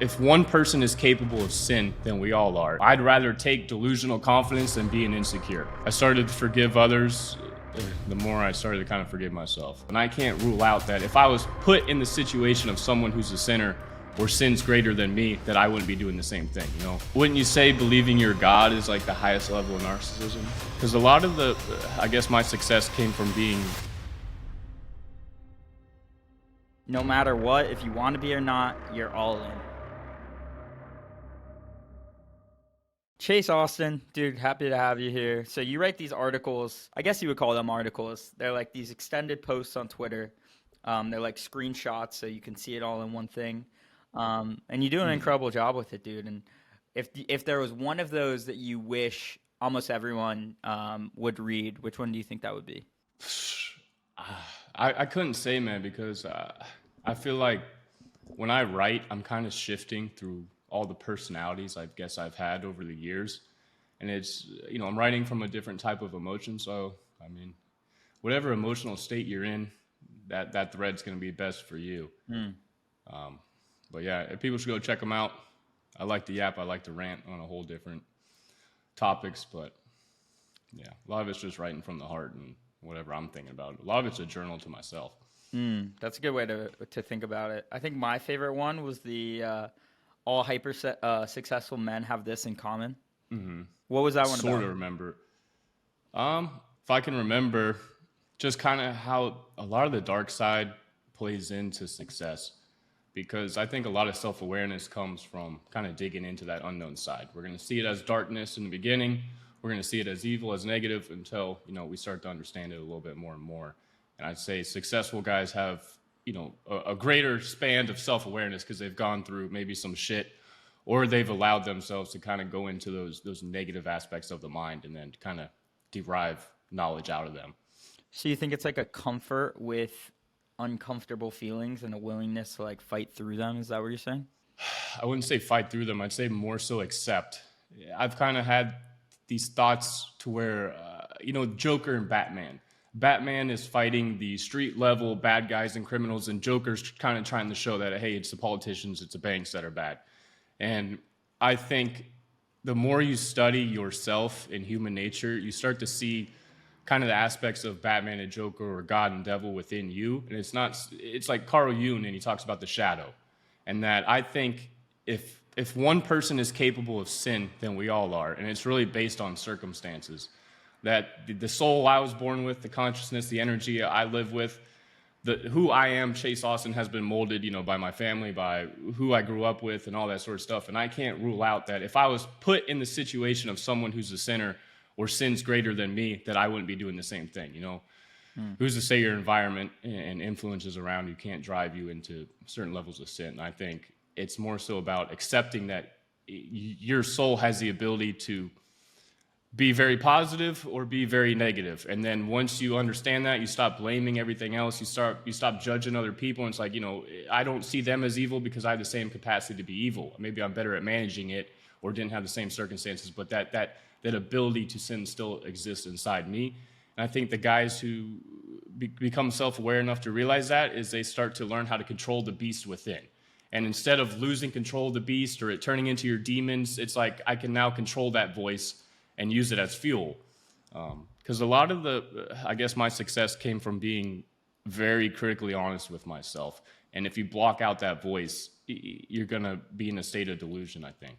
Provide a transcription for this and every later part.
If one person is capable of sin, then we all are. I'd rather take delusional confidence than being insecure. I started to forgive others the more I started to kind of forgive myself. And I can't rule out that if I was put in the situation of someone who's a sinner or sins greater than me, that I wouldn't be doing the same thing, you know? Wouldn't you say believing you're God is like the highest level of narcissism? Because a lot of I guess my success came from being... No matter what, if you want to be or not, you're all in. Chase Austin, dude, happy to have you here. So you write these articles, I guess you would call them articles. They're like these extended posts on Twitter. They're like screenshots, so you can see it all in one thing. And you do an incredible job with it, dude. And if there was one of those that you wish almost everyone would read, which one do you think that would be? I couldn't say, man, because I feel like when I write, I'm kind of shifting through all the personalities I guess I've had over the years. And it's, you know, I'm writing from a different type of emotion. So, I mean, whatever emotional state you're in, that thread's going to be best for you. But yeah, people should go check them out. I like to yap. I like to rant on a whole different topics. But yeah, a lot of it's just writing from the heart and whatever I'm thinking about. A lot of it's a journal to myself. That's a good way to think about it. I think my favorite one was the all hyper successful men have this in common. What was that one about? Sort of remember. If I can remember, just kind of how a lot of the dark side plays into success. Because I think a lot of self-awareness comes from kind of digging into that unknown side. We're going to see it as darkness in the beginning. We're going to see it as evil, as negative, until, you know, we start to understand it a little bit more and more. And I'd say successful guys have, you know, a greater span of self-awareness because they've gone through maybe some shit, or they've allowed themselves to kind of go into those negative aspects of the mind and then kind of derive knowledge out of them. So you think it's like a comfort with uncomfortable feelings and a willingness to like fight through them? Is that what you're saying? I wouldn't say fight through them. I'd say more so accept. I've kind of had these thoughts to where, you know, Joker and Batman. Batman is fighting the street level bad guys and criminals, and Joker's kind of trying to show that, hey, it's the politicians, it's the banks that are bad. And I think the more you study yourself and human nature, you start to see kind of the aspects of Batman and Joker or God and devil within you. And it's like Carl Jung, and he talks about the shadow. And that I think if one person is capable of sin, then we all are. And it's really based on circumstances. That the soul I was born with, the consciousness, the energy I live with, who I am, Chase Austin, has been molded, you know, by my family, by who I grew up with, and all that sort of stuff. And I can't rule out that if I was put in the situation of someone who's a sinner or sins greater than me, that I wouldn't be doing the same thing, you know? Who's to say your environment and influences around you can't drive you into certain levels of sin? And I think it's more so about accepting that your soul has the ability to be very positive or be very negative. And then once you understand that, you stop blaming everything else. You stop judging other people. And it's like, you know, I don't see them as evil because I have the same capacity to be evil. Maybe I'm better at managing it or didn't have the same circumstances, but that ability to sin still exists inside me. And I think the guys who become self-aware enough to realize that is they start to learn how to control the beast within. And instead of losing control of the beast or it turning into your demons, it's like I can now control that voice and use it as fuel. Because a lot of I guess my success came from being very critically honest with myself. And if you block out that voice, you're going to be in a state of delusion, I think.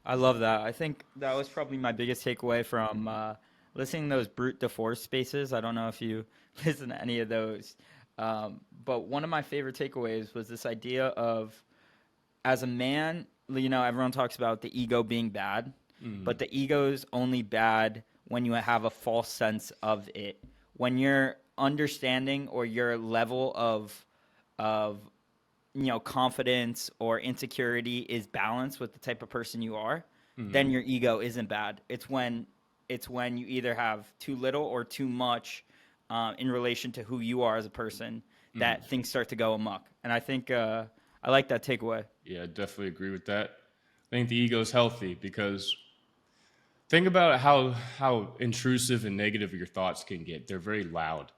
I love that. I think that was probably my biggest takeaway from listening to those brute de force spaces. I don't know if you listen to any of those. But one of my favorite takeaways was this idea of, as a man, you know, everyone talks about the ego being bad. But the ego's only bad when you have a false sense of it. When your understanding or your level of you know, confidence or insecurity is balanced with the type of person you are, then your ego isn't bad. It's when you either have too little or too much in relation to who you are as a person that things start to go amok. And I think I like that takeaway. Yeah, I definitely agree with that. I think the ego is healthy because think about how intrusive and negative your thoughts can get. They're very loud.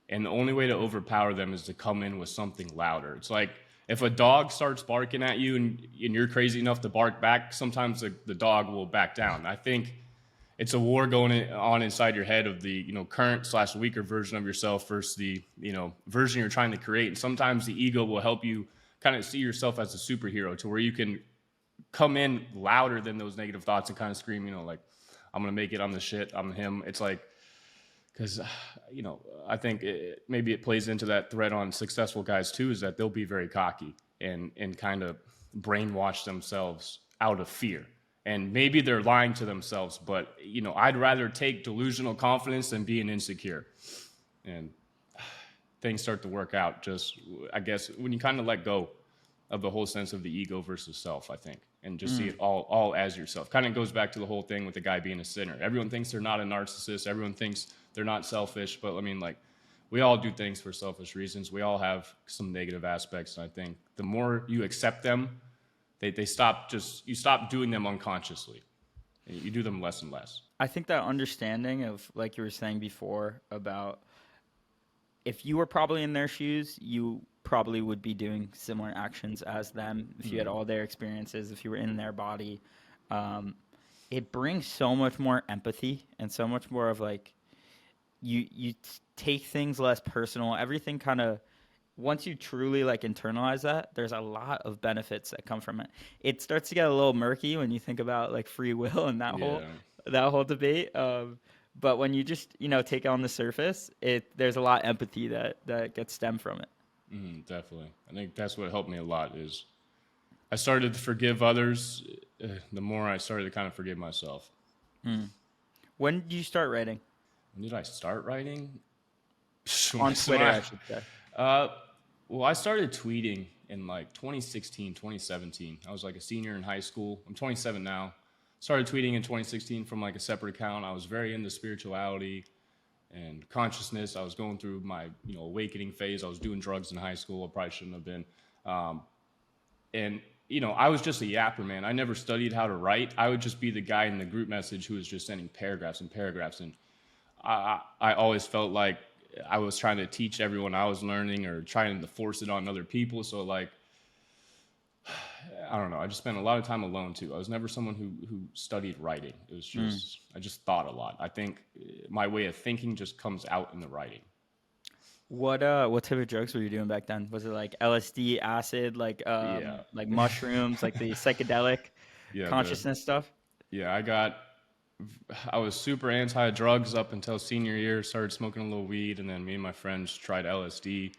And the only way to overpower them is to come in with something louder. It's like If a dog starts barking at you and you're crazy enough to bark back, sometimes the dog will back down. I think it's a war going on inside your head of the, you know, current / weaker version of yourself versus the, you know, version you're trying to create. And sometimes the ego will help you kind of see yourself as a superhero to where you can come in louder than those negative thoughts and kind of scream, you know, like, I'm going to make it, I'm the shit, I'm him. It's like, because, you know, I think maybe it plays into that thread on successful guys too, is that they'll be very cocky and kind of brainwash themselves out of fear. And maybe they're lying to themselves, but, you know, I'd rather take delusional confidence than being insecure. And things start to work out just, I guess, when you kind of let go of the whole sense of the ego versus self, I think, and just see it all as yourself. Kind of goes back to the whole thing with the guy being a sinner. Everyone thinks they're not a narcissist. Everyone thinks they're not selfish, but I mean, like, we all do things for selfish reasons. We all have some negative aspects, and I think the more you accept them, they stop, just, you stop doing them unconsciously. You do them less and less. I think that understanding of, like you were saying before, about if you were probably in their shoes, you probably would be doing similar actions as them if you had all their experiences, if you were in their body. It brings so much more empathy and so much more of, like, you take things less personal. Everything kind of, once you truly, like, internalize that, there's a lot of benefits that come from it. It starts to get a little murky when you think about, like, free will and that whole debate. But when you just, you know, take it on the surface, there's a lot of empathy that gets stemmed from it. Definitely. I think that's what helped me a lot is I started to forgive others the more I started to kind of forgive myself. When did you start writing? When did I start writing? On Twitter, I should say. Well, I started tweeting in like 2016, 2017. I was like a senior in high school. I'm 27 now. Started tweeting in 2016 from like a separate account. I was very into spirituality and consciousness. I was going through my, you know, awakening phase. I was doing drugs in high school. I probably shouldn't have been. And, you know, I was just a yapper, man. I never studied how to write. I would just be the guy in the group message who was just sending paragraphs and paragraphs. And I always felt like I was trying to teach everyone I was learning or trying to force it on other people. So, like, I don't know. I just spent a lot of time alone too. I was never someone who studied writing. It was just, I just thought a lot. I think my way of thinking just comes out in the writing. What type of drugs were you doing back then? Was it like LSD, acid, like mushrooms, like the psychedelic consciousness stuff? Yeah, I was super anti-drugs up until senior year. Started smoking a little weed, and then me and my friends tried LSD.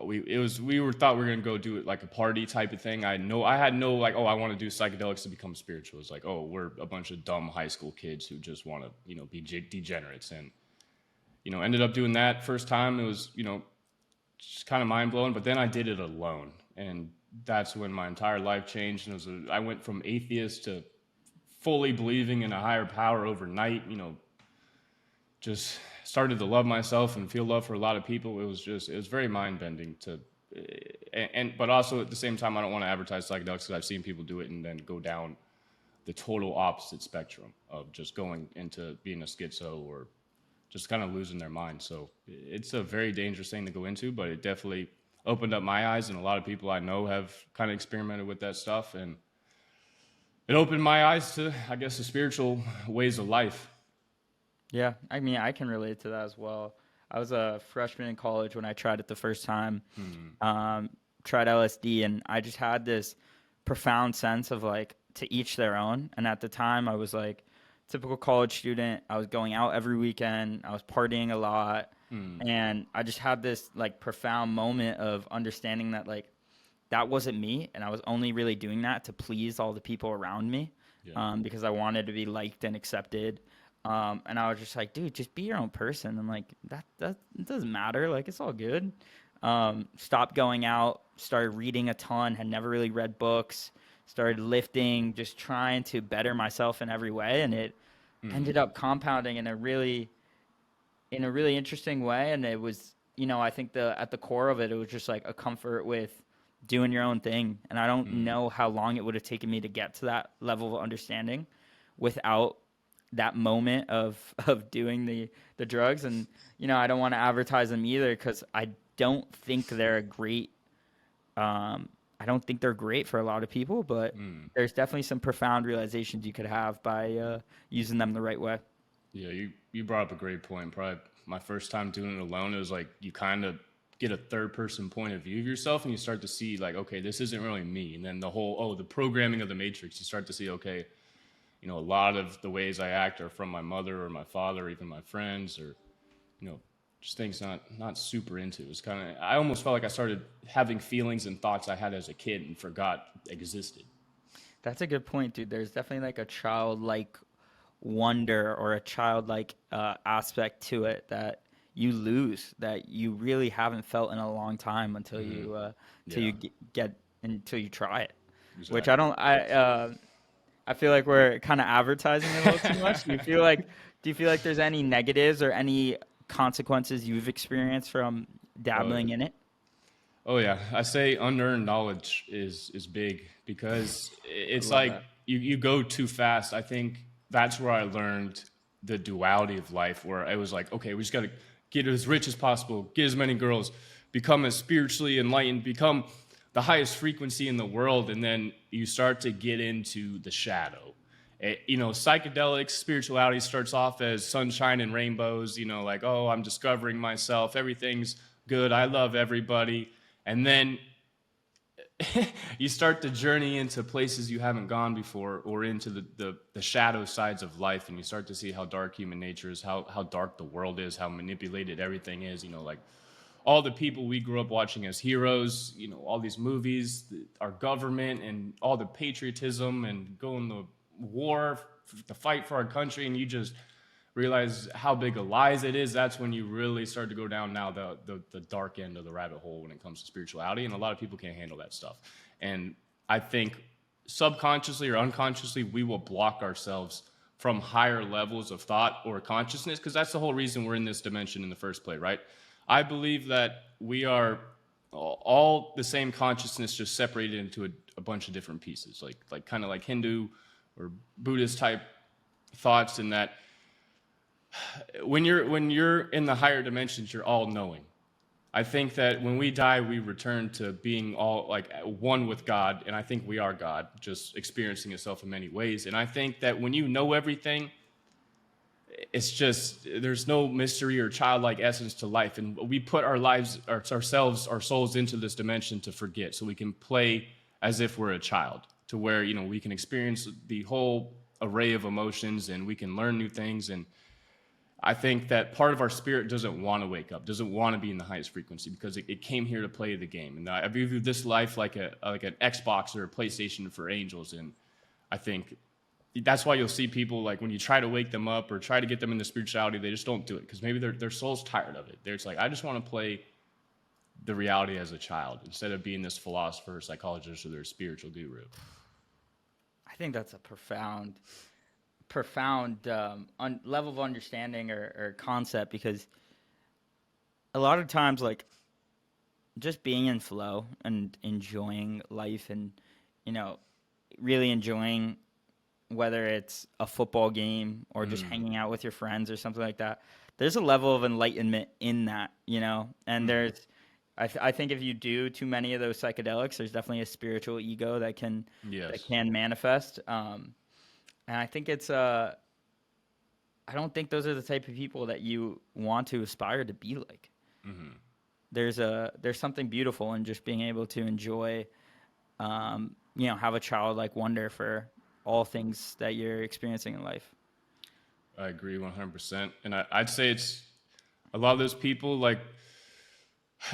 We were thought we were gonna go do it like a party type of thing. I had no like, oh, I want to do psychedelics to become spiritual. It's like, oh, we're a bunch of dumb high school kids who just want to, you know, be degenerates. And, you know, ended up doing that first time. It was, you know, just kind of mind blowing. But then I did it alone, and that's when my entire life changed. And I went from atheist to fully believing in a higher power overnight. You know, just started to love myself and feel love for a lot of people. It was very mind bending but also at the same time, I don't want to advertise psychedelics because I've seen people do it and then go down the total opposite spectrum of just going into being a schizo or just kind of losing their mind. So it's a very dangerous thing to go into, but it definitely opened up my eyes, and a lot of people I know have kind of experimented with that stuff, and it opened my eyes to, I guess, the spiritual ways of life. Yeah, I mean, I can relate to that as well. I was a freshman in college when I tried it the first time, tried LSD, and I just had this profound sense of, like, to each their own. And at the time, I was like typical college student. I was going out every weekend. I was partying a lot. And I just had this, like, profound moment of understanding that, like, that wasn't me, and I was only really doing that to please all the people around me, because I wanted to be liked and accepted. And I was just like, dude, just be your own person. I'm like, that it doesn't matter. Like, it's all good. Stopped going out, started reading a ton, had never really read books, started lifting, just trying to better myself in every way. And it ended up compounding in a really interesting way. And it was, you know, I think at the core of it was just like a comfort with doing your own thing. And I don't know how long it would have taken me to get to that level of understanding without that moment of doing the drugs. And, you know, I don't want to advertise them either, because I don't think they're a great I don't think they're great for a lot of people, but there's definitely some profound realizations you could have by using them the right way. Yeah, you brought up a great point. Probably my first time doing it alone, it was like you kind of get a third person point of view of yourself, and you start to see like, okay, this isn't really me. And then the whole the programming of the matrix, you start to see, okay, a lot of the ways I act are from my mother or my father or even my friends, or just things not super into. It's kind of, I almost felt like I started having feelings and thoughts I had as a kid and forgot existed. That's a good point, dude. There's definitely like a childlike wonder or a childlike aspect to it that you lose, that you really haven't felt in a long time until you get until you try it. Exactly. Which I feel like we're kind of advertising it a little too much. Do you feel like there's any negatives or any consequences you've experienced from dabbling in it? Oh yeah, I say unearned knowledge is big because it's Love like that. you go too fast. I think that's where I learned the duality of life, where I was like, okay, we just got to get as rich as possible, get as many girls, become as spiritually enlightened, become the highest frequency in the world, and then you start to get into the shadow. Psychedelics, spirituality starts off as sunshine and rainbows, like, oh, I'm discovering myself, everything's good, I love everybody. And then you start to journey into places you haven't gone before, or into the shadow sides of life, and you start to see how dark human nature is, how dark the world is, how manipulated everything is, like all the people we grew up watching as heroes, all these movies, our government, and all the patriotism and going to war to fight for our country, and you just realize how big a lies it is. That's when you really start to go down now the dark end of the rabbit hole when it comes to spirituality, and a lot of people can't handle that stuff. And I think subconsciously or unconsciously, we will block ourselves from higher levels of thought or consciousness, because that's the whole reason we're in this dimension in the first place, right? I believe that we are all the same consciousness, just separated into a bunch of different pieces, like kind of like Hindu or Buddhist type thoughts, in that when you're in the higher dimensions, you're all knowing. I think that when we die, we return to being all like one with God, and I think we are God, just experiencing itself in many ways. And I think that when you know everything, it's just, there's no mystery or childlike essence to life, and we put our lives, ourselves, our souls into this dimension to forget, so we can play as if we're a child, to where we can experience the whole array of emotions, and we can learn new things. And I think that part of our spirit doesn't want to wake up, doesn't want to be in the highest frequency, because it came here to play the game. And I view this life like an Xbox or a PlayStation for angels. And I think that's why you'll see people, like, when you try to wake them up or try to get them into spirituality, they just don't do it, because maybe their soul's tired of it. They're just like, I just want to play the reality as a child instead of being this philosopher, psychologist, or their spiritual guru. I think that's a profound level of understanding or concept, because a lot of times, like, just being in flow and enjoying life, and really enjoying, whether it's a football game or just hanging out with your friends or something like that, there's a level of enlightenment in that, and there's I think if you do too many of those psychedelics, there's definitely a spiritual ego that can manifest. And I think I don't think those are the type of people that you want to aspire to be like. Mm-hmm. There's something beautiful in just being able to enjoy, have a childlike wonder for all things that you're experiencing in life. I agree 100%. And I'd say it's a lot of those people, like,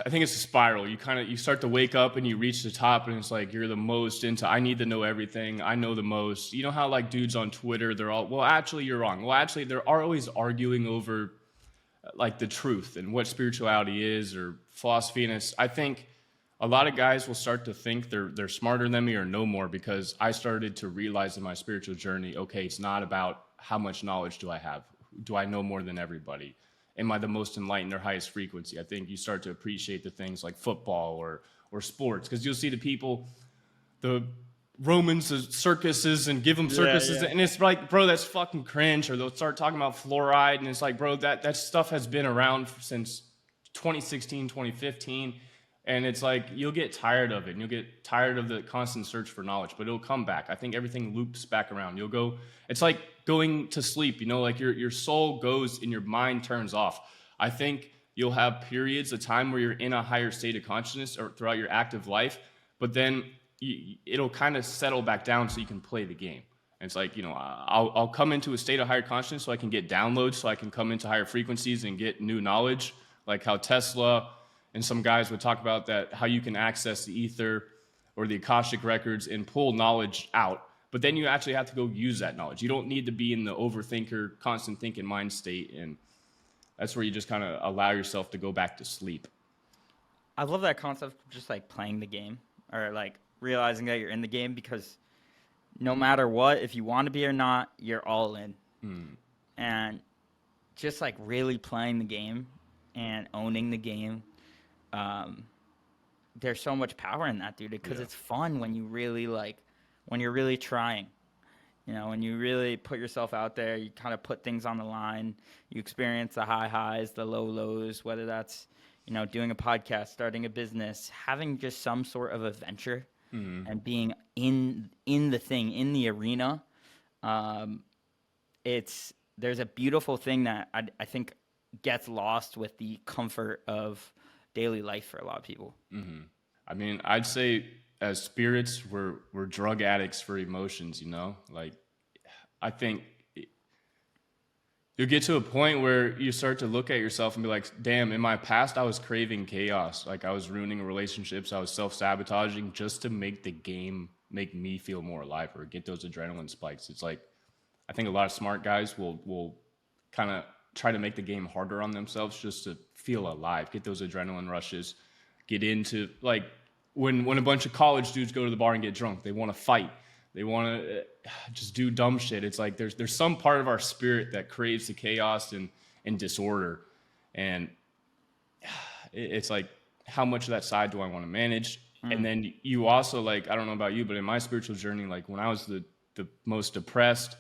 I think it's a spiral. You start to wake up and you reach the top, and it's like you're the most into, I need to know everything. I know the most. You know how, like, dudes on Twitter, they're all, well, actually, you're wrong. Well, actually, they're always arguing over, like, the truth and what spirituality is, or philosophy. And I think a lot of guys will start to think they're smarter than me or know more, because I started to realize in my spiritual journey, okay, it's not about how much knowledge do I have. Do I know more than everybody? Am I the most enlightened or highest frequency? I think you start to appreciate the things like football or sports, because you'll see the people, the Romans, circuses, and give them circuses, and it's like, bro, that's fucking cringe. Or they'll start talking about fluoride, and it's like, bro, that stuff has been around since 2016, 2015. And it's like you'll get tired of it, and you'll get tired of the constant search for knowledge, but it'll come back. I think everything loops back around. You'll go, it's like going to sleep, like your soul goes and your mind turns off. I think you'll have periods of time where you're in a higher state of consciousness or throughout your active life, but then it'll kind of settle back down so you can play the game. And it's like, I'll come into a state of higher consciousness so I can get downloads, so I can come into higher frequencies and get new knowledge, like how Tesla and some guys would talk about that, how you can access the ether or the Akashic records and pull knowledge out. But then you actually have to go use that knowledge. You don't need to be in the overthinker, constant thinking mind state. And that's where you just kind of allow yourself to go back to sleep. I love that concept of just like playing the game, or like realizing that you're in the game, because no matter what, if you want to be or not, you're all in. And just like really playing the game and owning the game. There's so much power in that, dude, because it's fun when when you're really trying, when you really put yourself out there, you kind of put things on the line, you experience the high highs, the low lows, whether that's, doing a podcast, starting a business, having just some sort of adventure and being in the thing, in the arena. There's a beautiful thing that I think gets lost with the comfort of daily life for a lot of people. I mean, I'd say as spirits, we're drug addicts for emotions, Like, I think you'll get to a point where you start to look at yourself and be like, damn, in my past, I was craving chaos. Like, I was ruining relationships. I was self-sabotaging just to make the game make me feel more alive or get those adrenaline spikes. It's like, I think a lot of smart guys will kind of try to make the game harder on themselves just to feel alive, get those adrenaline rushes, get into, like, when a bunch of college dudes go to the bar and get drunk, they want to fight. They want to just do dumb shit. It's like there's some part of our spirit that craves the chaos and disorder. And it's like, how much of that side do I want to manage? And then you also, like, I don't know about you, but in my spiritual journey, like when I was the most depressed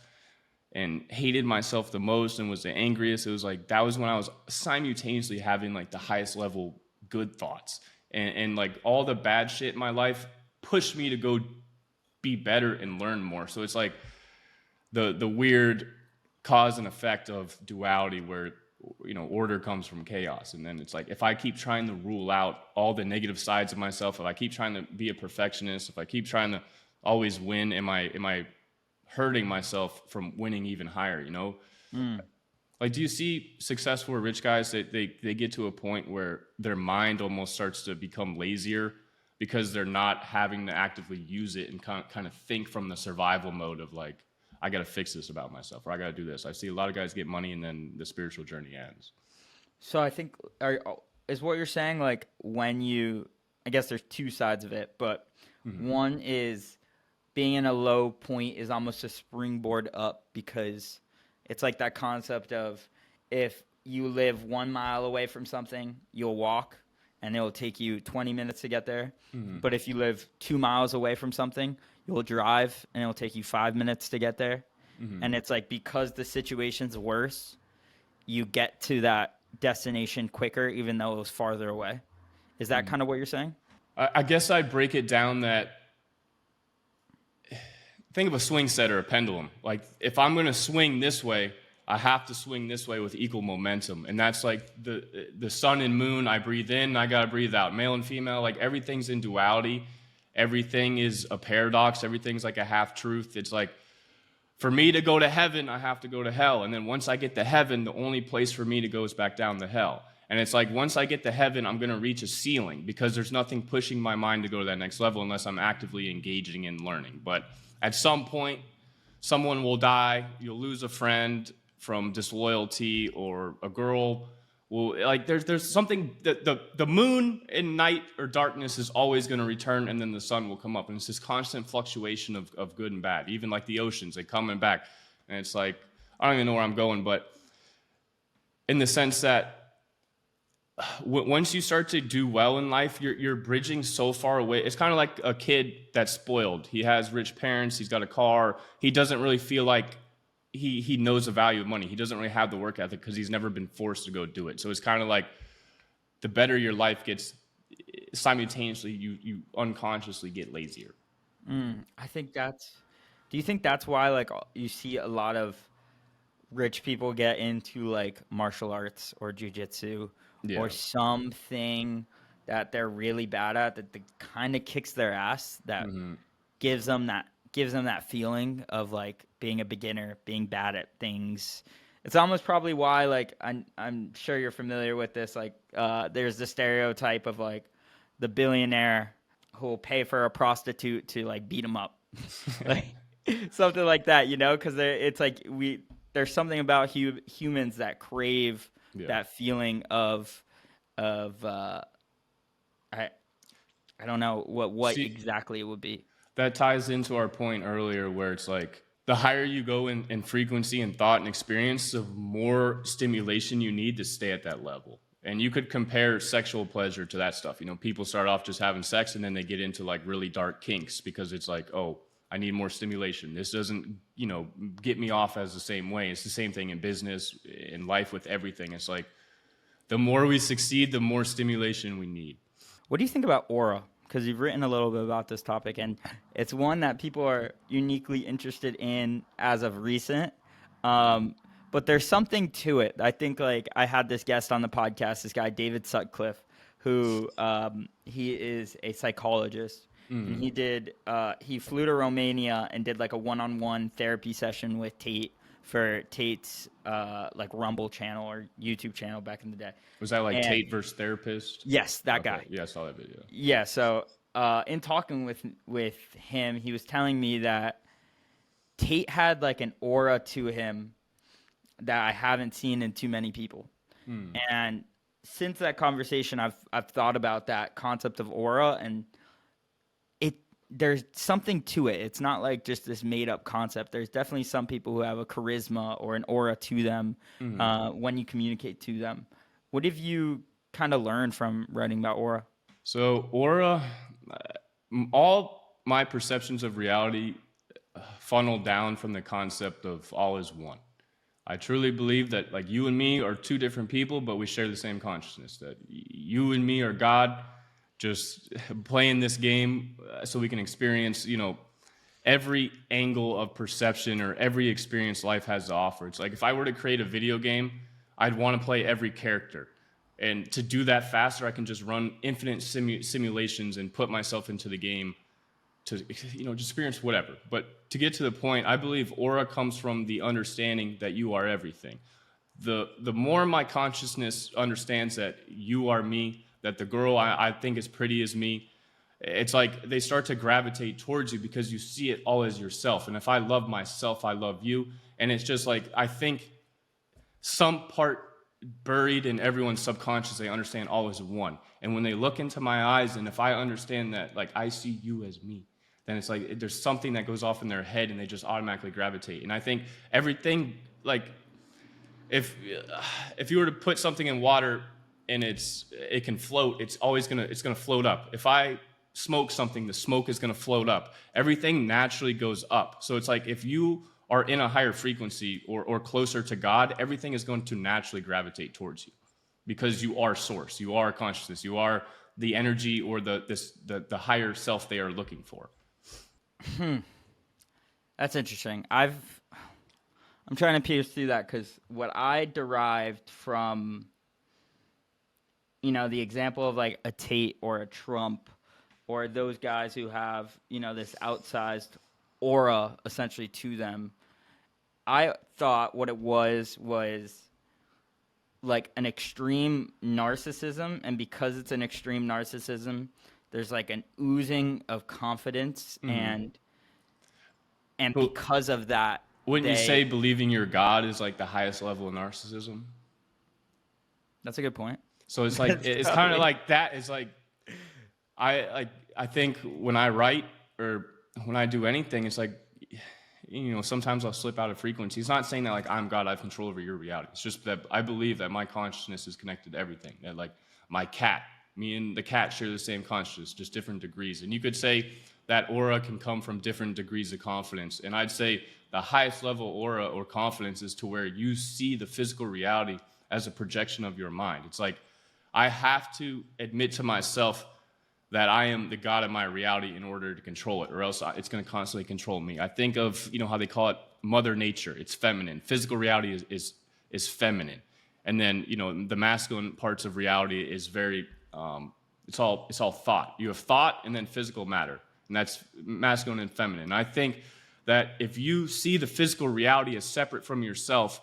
and hated myself the most and was the angriest, it was like, that was when I was simultaneously having like the highest level good thoughts. And like all the bad shit in my life pushed me to go be better and learn more. So it's like the weird cause and effect of duality where, order comes from chaos. And then it's like, if I keep trying to rule out all the negative sides of myself, if I keep trying to be a perfectionist, if I keep trying to always win, am I hurting myself from winning even higher, Like, do you see successful or rich guys that they get to a point where their mind almost starts to become lazier because they're not having to actively use it and kind of think from the survival mode of like, I got to fix this about myself, or I got to do this. I see a lot of guys get money and then the spiritual journey ends. So I think, is what you're saying, like I guess there's two sides of it, but one is being in a low point is almost a springboard up, because it's like that concept of, if you live 1 mile away from something, you'll walk and it'll take you 20 minutes to get there. But if you live 2 miles away from something, you'll drive and it'll take you 5 minutes to get there. And it's like, because the situation's worse, you get to that destination quicker, even though it was farther away. Is that kind of what you're saying? I guess I'd break it down that, think of a swing set or a pendulum. Like, if I'm going to swing this way, I have to swing this way with equal momentum. And that's like the sun and moon. I breathe in, I got to breathe out. Male and female, like everything's in duality. Everything is a paradox. Everything's like a half truth. It's like, for me to go to heaven, I have to go to hell. And then once I get to heaven, the only place for me to go is back down to hell. And it's like, once I get to heaven, I'm going to reach a ceiling, because there's nothing pushing my mind to go to that next level unless I'm actively engaging in learning. But at some point, someone will die. You'll lose a friend from disloyalty, or a girl will, like, there's something that the moon in night or darkness is always going to return, and then the sun will come up. And it's this constant fluctuation of good and bad. Even like the oceans, they come and back. And it's like, I don't even know where I'm going, but in the sense that once you start to do well in life, you're bridging so far away. It's kind of like a kid that's spoiled. He has rich parents. He's got a car. He doesn't really feel like he knows the value of money. He doesn't really have the work ethic because he's never been forced to go do it. So it's kind of like, the better your life gets, simultaneously you unconsciously get lazier. I think that's. Do you think that's why like you see a lot of rich people get into like martial arts or jujitsu or Yeah. something that they're really bad at that kind of kicks their ass that gives them that feeling of like being a beginner, being bad at things. It's almost probably why like I'm sure you're familiar with this. Like there's the stereotype of like the billionaire who will pay for a prostitute to like beat him up, like something like that, because it's like there's something about humans that crave Yeah. that feeling of I I don't know what See, exactly it would be. that ties into our point earlier where it's like the higher you go in frequency and thought and experience, the more stimulation you need to stay at that level. And you could compare sexual pleasure to that stuff. People start off just having sex and then they get into like really dark kinks because it's like, oh, I need more stimulation. This doesn't, get me off as the same way. It's the same thing in business, in life, with everything. It's like the more we succeed, the more stimulation we need. What do you think about aura? Because you've written a little bit about this topic, and it's one that people are uniquely interested in as of recent. Um, but there's something to it. I think like I had this guest on the podcast, this guy David Sutcliffe, who he is a psychologist, and he flew to Romania and did like a one-on-one therapy session with Tate for Tate's like Rumble channel or YouTube channel back in the day. Was that like And Tate versus therapist? yes, that Okay. guy. Yeah, I saw that video. Yeah, so in talking with him, he was telling me that Tate had like an aura to him that I haven't seen in too many people. And since that conversation, I've thought about that concept of aura, and there's something to it. It's not like just this made up concept. There's definitely some people who have a charisma or an aura to them when you communicate to them. What have you kind of learned from writing about aura? So, aura, all my perceptions of reality funnel down from the concept of all is one. I truly believe that like you and me are two different people, but we share the same consciousness. That you and me are God, just playing this game so we can experience, every angle of perception or every experience life has to offer. It's like if I were to create a video game, I'd want to play every character. And to do that faster, I can just run infinite simulations and put myself into the game to, just experience whatever. But to get to the point, I believe aura comes from the understanding that you are everything. The more my consciousness understands that you are me, that the girl I think is pretty is me, it's like they start to gravitate towards you because you see it all as yourself. And if I love myself, I love you. And it's just like, I think some part buried in everyone's subconscious, they understand all is one. And when they look into my eyes, and if I understand that, like, I see you as me, then it's like there's something that goes off in their head and they just automatically gravitate. And I think everything, like, if you were to put something in water and it can float, it's gonna float up. If I smoke something, the smoke is gonna float up. Everything naturally goes up. So it's like if you are in a higher frequency or closer to God, everything is going to naturally gravitate towards you because you are source, you are consciousness, you are the energy or the higher self they are looking for. That's interesting. I'm trying to pierce through that because what I derived from, the example of like a Tate or a Trump or those guys who have, this outsized aura essentially to them, I thought what it was like an extreme narcissism. And because it's an extreme narcissism, there's like an oozing of confidence and Well, because of that, wouldn't you say believing you're God is like the highest level of narcissism? That's a good point. So it's like it's kind of like that. It's like I think when I write or when I do anything, it's like sometimes I'll slip out of frequency. It's not saying that like I'm God, I have control over your reality. It's just that I believe that my consciousness is connected to everything. That like my cat, me and the cat share the same consciousness, just different degrees. And you could say that aura can come from different degrees of confidence. And I'd say the highest level aura or confidence is to where you see the physical reality as a projection of your mind. It's like I have to admit to myself that I am the god of my reality in order to control it, or else it's going to constantly control me. I think of, you know, how they call it Mother Nature. It's feminine. Physical reality is feminine, and then, you know, the masculine parts of reality is very it's all thought. You have thought and then physical matter, and that's masculine and feminine. And I think that if you see the physical reality as separate from yourself,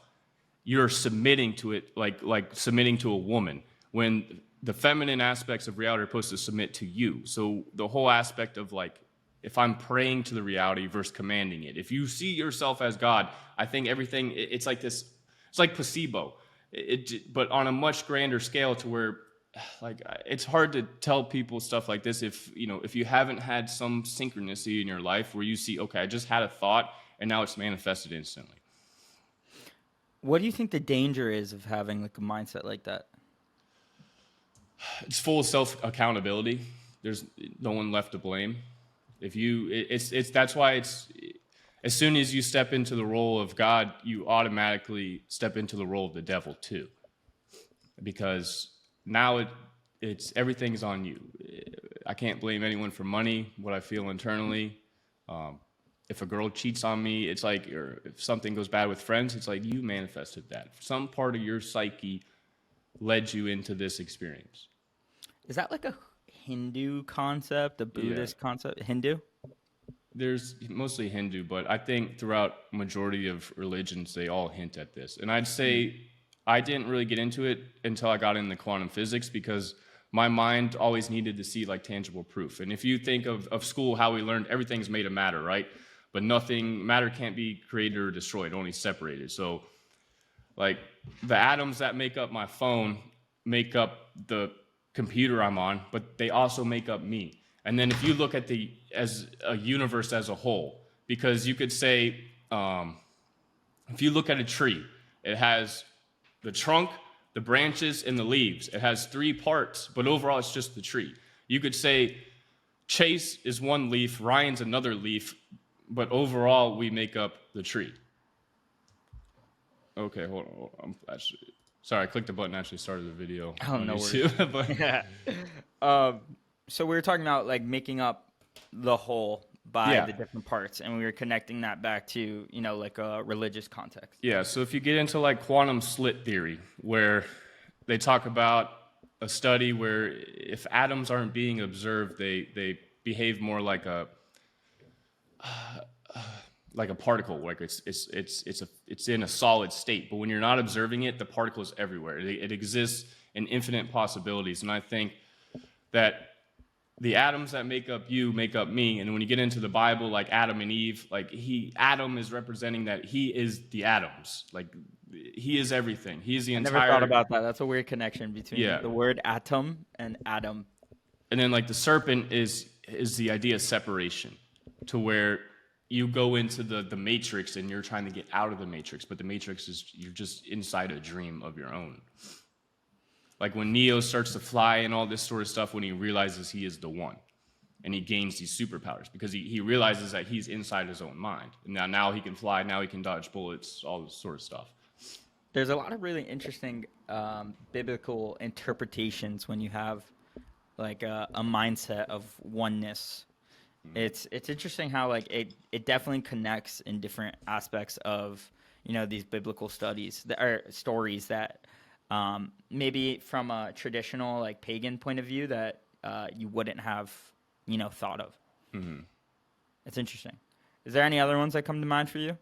you're submitting to it like submitting to a woman, when the feminine aspects of reality are supposed to submit to you. So the whole aspect of, like, if I'm praying to the reality versus commanding it, if you see yourself as God, I think everything, it's like this, it's like placebo, but on a much grander scale, to where, like, it's hard to tell people stuff like this if, you know, if you haven't had some synchronicity in your life where you see, okay, I just had a thought and now it's manifested instantly. What do you think the danger is of having like a mindset like that? It's full of self-accountability. There's no one left to blame. If you, it's that's why it's, as soon as you step into the role of God, you automatically step into the role of the devil too, because now it's everything's on you. I can't blame anyone for money, what I feel internally. If a girl cheats on me, it's like, or if something goes bad with friends, it's like, you manifested that. Some part of your psyche led you into this experience. Is that like a Hindu concept, a Buddhist concept? Hindu? There's mostly Hindu, but I think throughout majority of religions, they all hint at this. And I'd say I didn't really get into it until I got into quantum physics, because my mind always needed to see like tangible proof. And if you think of school, how we learned everything's made of matter, right? But matter can't be created or destroyed, only separated. So like the atoms that make up my phone make up the computer I'm on, but they also make up me. And then if you look at as a universe as a whole, because you could say, if you look at a tree, it has the trunk, the branches, and the leaves. It has 3 parts, but overall it's just the tree. You could say Chase is one leaf, Ryan's another leaf, but overall we make up the tree. Okay, hold on. I'm actually sorry, I clicked the button, actually started the video. Oh, no worries. worries. Yeah. So we were talking about like making up the whole by the different parts, and we were connecting that back to, you know, like a religious context. Yeah, so if you get into like quantum slit theory, where they talk about a study where if atoms aren't being observed, they behave more like a particle, like it's in a solid state. But when you're not observing it, the particle is everywhere. It exists in infinite possibilities. And I think that the atoms that make up you make up me. And when you get into the Bible, like Adam and Eve, like Adam is representing that he is the atoms. Like he is everything. He is the entire. I never thought about that. That's a weird connection between the word atom and Adam. And then like the serpent is the idea of separation, to where you go into the matrix and you're trying to get out of the matrix, but the matrix is, you're just inside a dream of your own. Like when Neo starts to fly and all this sort of stuff, when he realizes he is the one, and he gains these superpowers because he realizes that he's inside his own mind. And now he can fly, now he can dodge bullets, all this sort of stuff. There's a lot of really interesting biblical interpretations when you have like a mindset of oneness. It's interesting how like it definitely connects in different aspects of, you know, these biblical studies or stories that maybe from a traditional like pagan point of view that you wouldn't have, you know, thought of. Mm-hmm. It's interesting. Is there any other ones that come to mind for you?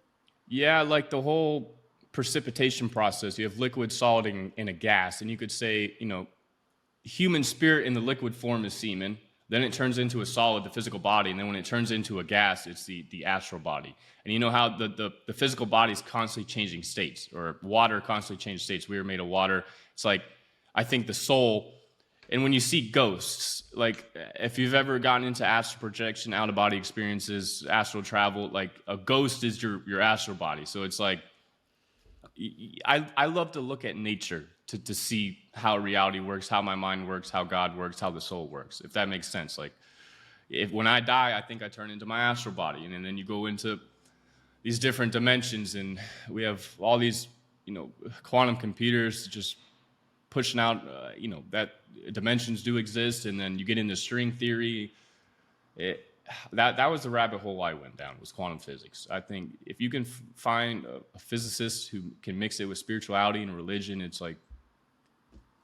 Yeah, like the whole precipitation process. You have liquid, solid, and a gas, and you could say, you know, human spirit in the liquid form is semen. Then it turns into a solid, the physical body, and then when it turns into a gas, it's the astral body. And you know how the physical body is constantly changing states, or water constantly changes states. We are made of water. It's like, I think the soul, and when you see ghosts, like if you've ever gotten into astral projection, out-of-body experiences, astral travel, like a ghost is your astral body. So it's like, I love to look at nature to see how reality works, how my mind works, how God works, how the soul works, if that makes sense. Like, when I die, I think I turn into my astral body, and then you go into these different dimensions, and we have all these, you know, quantum computers just pushing out, that dimensions do exist, and then you get into string theory. That was the rabbit hole I went down, was quantum physics. I think if you can find a physicist who can mix it with spirituality and religion, it's like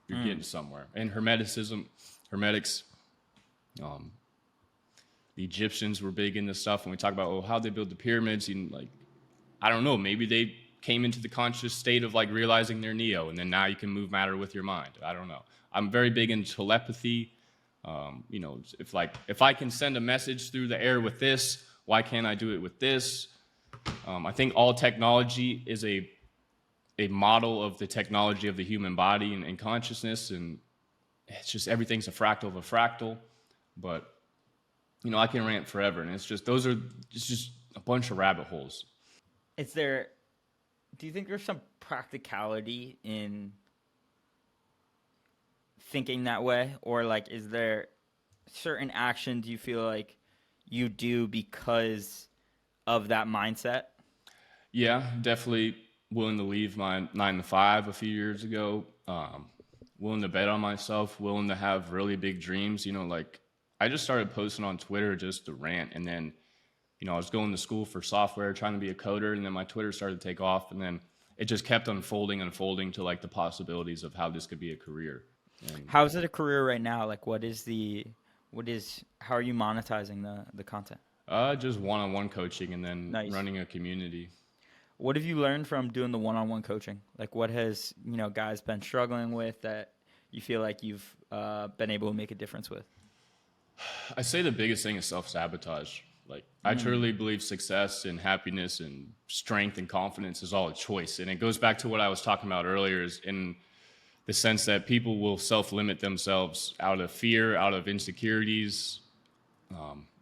you're getting somewhere. And hermetics, the Egyptians were big into stuff. When we talk about, how they built the pyramids, and like, I don't know, maybe they came into the conscious state of like realizing they're Neo, and then now you can move matter with your mind. I don't know. I'm very big in telepathy. If I can send a message through the air with this, why can't I do it with this? I think all technology is a model of the technology of the human body and consciousness, and it's just everything's a fractal of a fractal. But I can rant forever, and it's just a bunch of rabbit holes. Do you think there's some practicality in thinking that way, or like, is there certain actions you feel like you do because of that mindset? Yeah, definitely willing to leave my 9 to 5 a few years ago. Willing to bet on myself, willing to have really big dreams. Like, I just started posting on Twitter just to rant, and then I was going to school for software, trying to be a coder, and then my Twitter started to take off, and then it just kept unfolding to like the possibilities of how this could be a career. And how is it a career right now? Like, how are you monetizing the content? Just one-on-one coaching, and then running a community. What have you learned from doing the one-on-one coaching? Like, what has, guys been struggling with that you feel like you've been able to make a difference with? I say the biggest thing is self-sabotage. Like, I truly believe success and happiness and strength and confidence is all a choice. And it goes back to what I was talking about earlier, is in the sense that people will self-limit themselves out of fear, out of insecurities,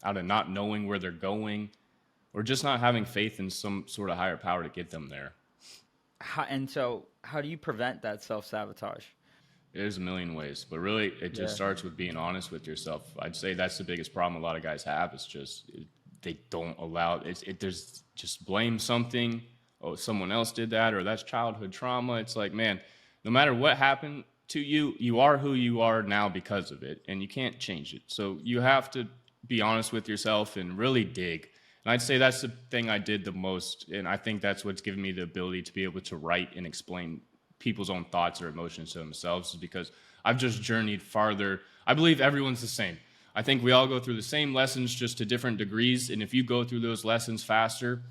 out of not knowing where they're going, or just not having faith in some sort of higher power to get them there. So how do you prevent that self-sabotage? There's a million ways, but really it just starts with being honest with yourself. I'd say that's the biggest problem a lot of guys have, is just they don't allow it. There's just blame something. Oh, someone else did that, or that's childhood trauma. It's like, man, no matter what happened to you, you are who you are now because of it, and you can't change it. So you have to be honest with yourself and really dig. And I'd say that's the thing I did the most, and I think that's what's given me the ability to be able to write and explain people's own thoughts or emotions to themselves, is because I've just journeyed farther. I believe everyone's the same. I think we all go through the same lessons, just to different degrees, and if you go through those lessons faster,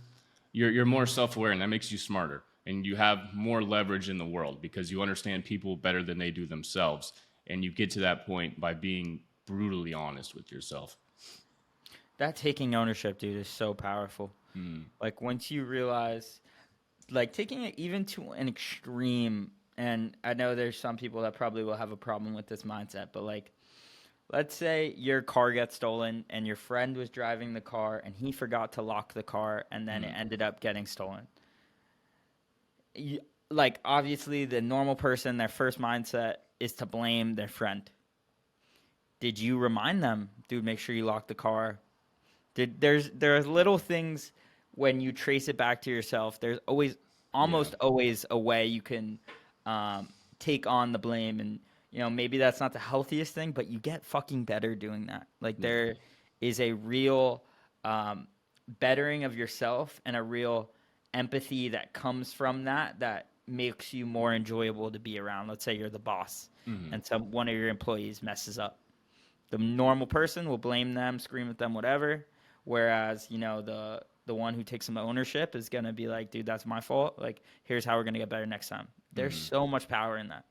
you're more self-aware, and that makes you smarter, and you have more leverage in the world because you understand people better than they do themselves, and you get to that point by being brutally honest with yourself. That taking ownership, dude, is so powerful. Like, once you realize, like, taking it even to an extreme, and I know there's some people that probably will have a problem with this mindset, but like, let's say your car gets stolen and your friend was driving the car and he forgot to lock the car, and then it ended up getting stolen. Like, obviously the normal person, their first mindset is to blame their friend. Did you remind them, dude, make sure you lock the car? There are little things when you trace it back to yourself. There's almost always a way you can take on the blame, and maybe that's not the healthiest thing, but you get fucking better doing that. Like, there is a real bettering of yourself and a real empathy that comes from that makes you more enjoyable to be around. Let's say you're the boss and one of your employees messes up. The normal person will blame them, scream at them, whatever. Whereas, the one who takes some ownership is going to be like, dude, that's my fault. Like, here's how we're going to get better next time. There's so much power in that.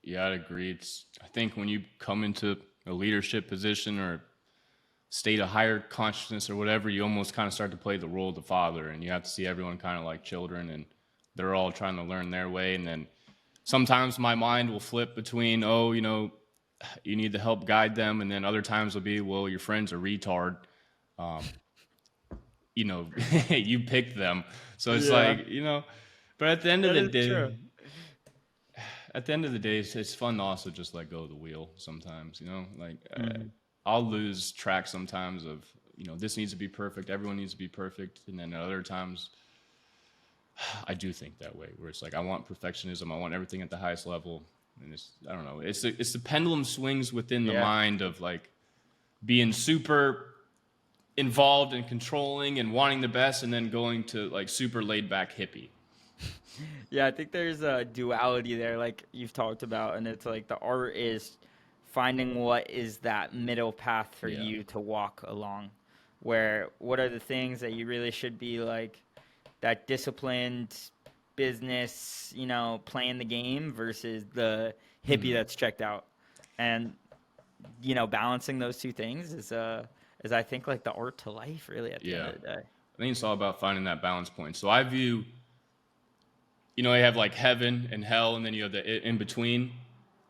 Yeah, I'd agree. I think when you come into a leadership position or state of higher consciousness or whatever, you almost kind of start to play the role of the father, and you have to see everyone kind of like children, and they're all trying to learn their way. And then sometimes my mind will flip between, you need to help guide them, and then other times will be, well, your friend's a retard. You picked them. So it's like, but at the end of the day, it's fun to also just let go of the wheel sometimes, I'll lose track sometimes of, this needs to be perfect. Everyone needs to be perfect. And then at other times I do think that way, where it's like, I want perfectionism. I want everything at the highest level. And I don't know. It's the pendulum swings within the Yeah. mind of like being super involved and controlling and wanting the best, and then going to like super laid back hippie. Yeah, I think there's a duality there, like you've talked about, and it's like the art is finding what is that middle path for Yeah. you to walk along, where what are the things that you really should be like that disciplined business, playing the game versus the hippie that's checked out, and balancing those two things is I think like the art to life, really, at the end Yeah. of the day. I think it's all about finding that balance point. So I view, you have like heaven and hell, and then you have the in between.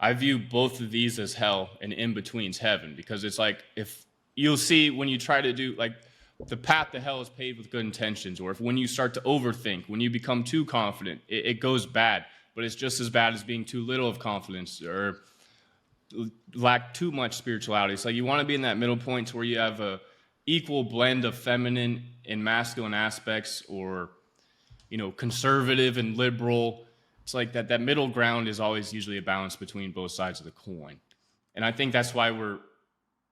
I view both of these as hell, and in between's heaven, because it's like, if you'll see when you try to do like the path to hell is paved with good intentions, or if when you start to overthink, when you become too confident, it goes bad. But it's just as bad as being too little of confidence or lack too much spirituality. So you want to be in that middle point to where you have a equal blend of feminine and masculine aspects, or conservative and liberal. It's like that middle ground is always usually a balance between both sides of the coin. And I think that's why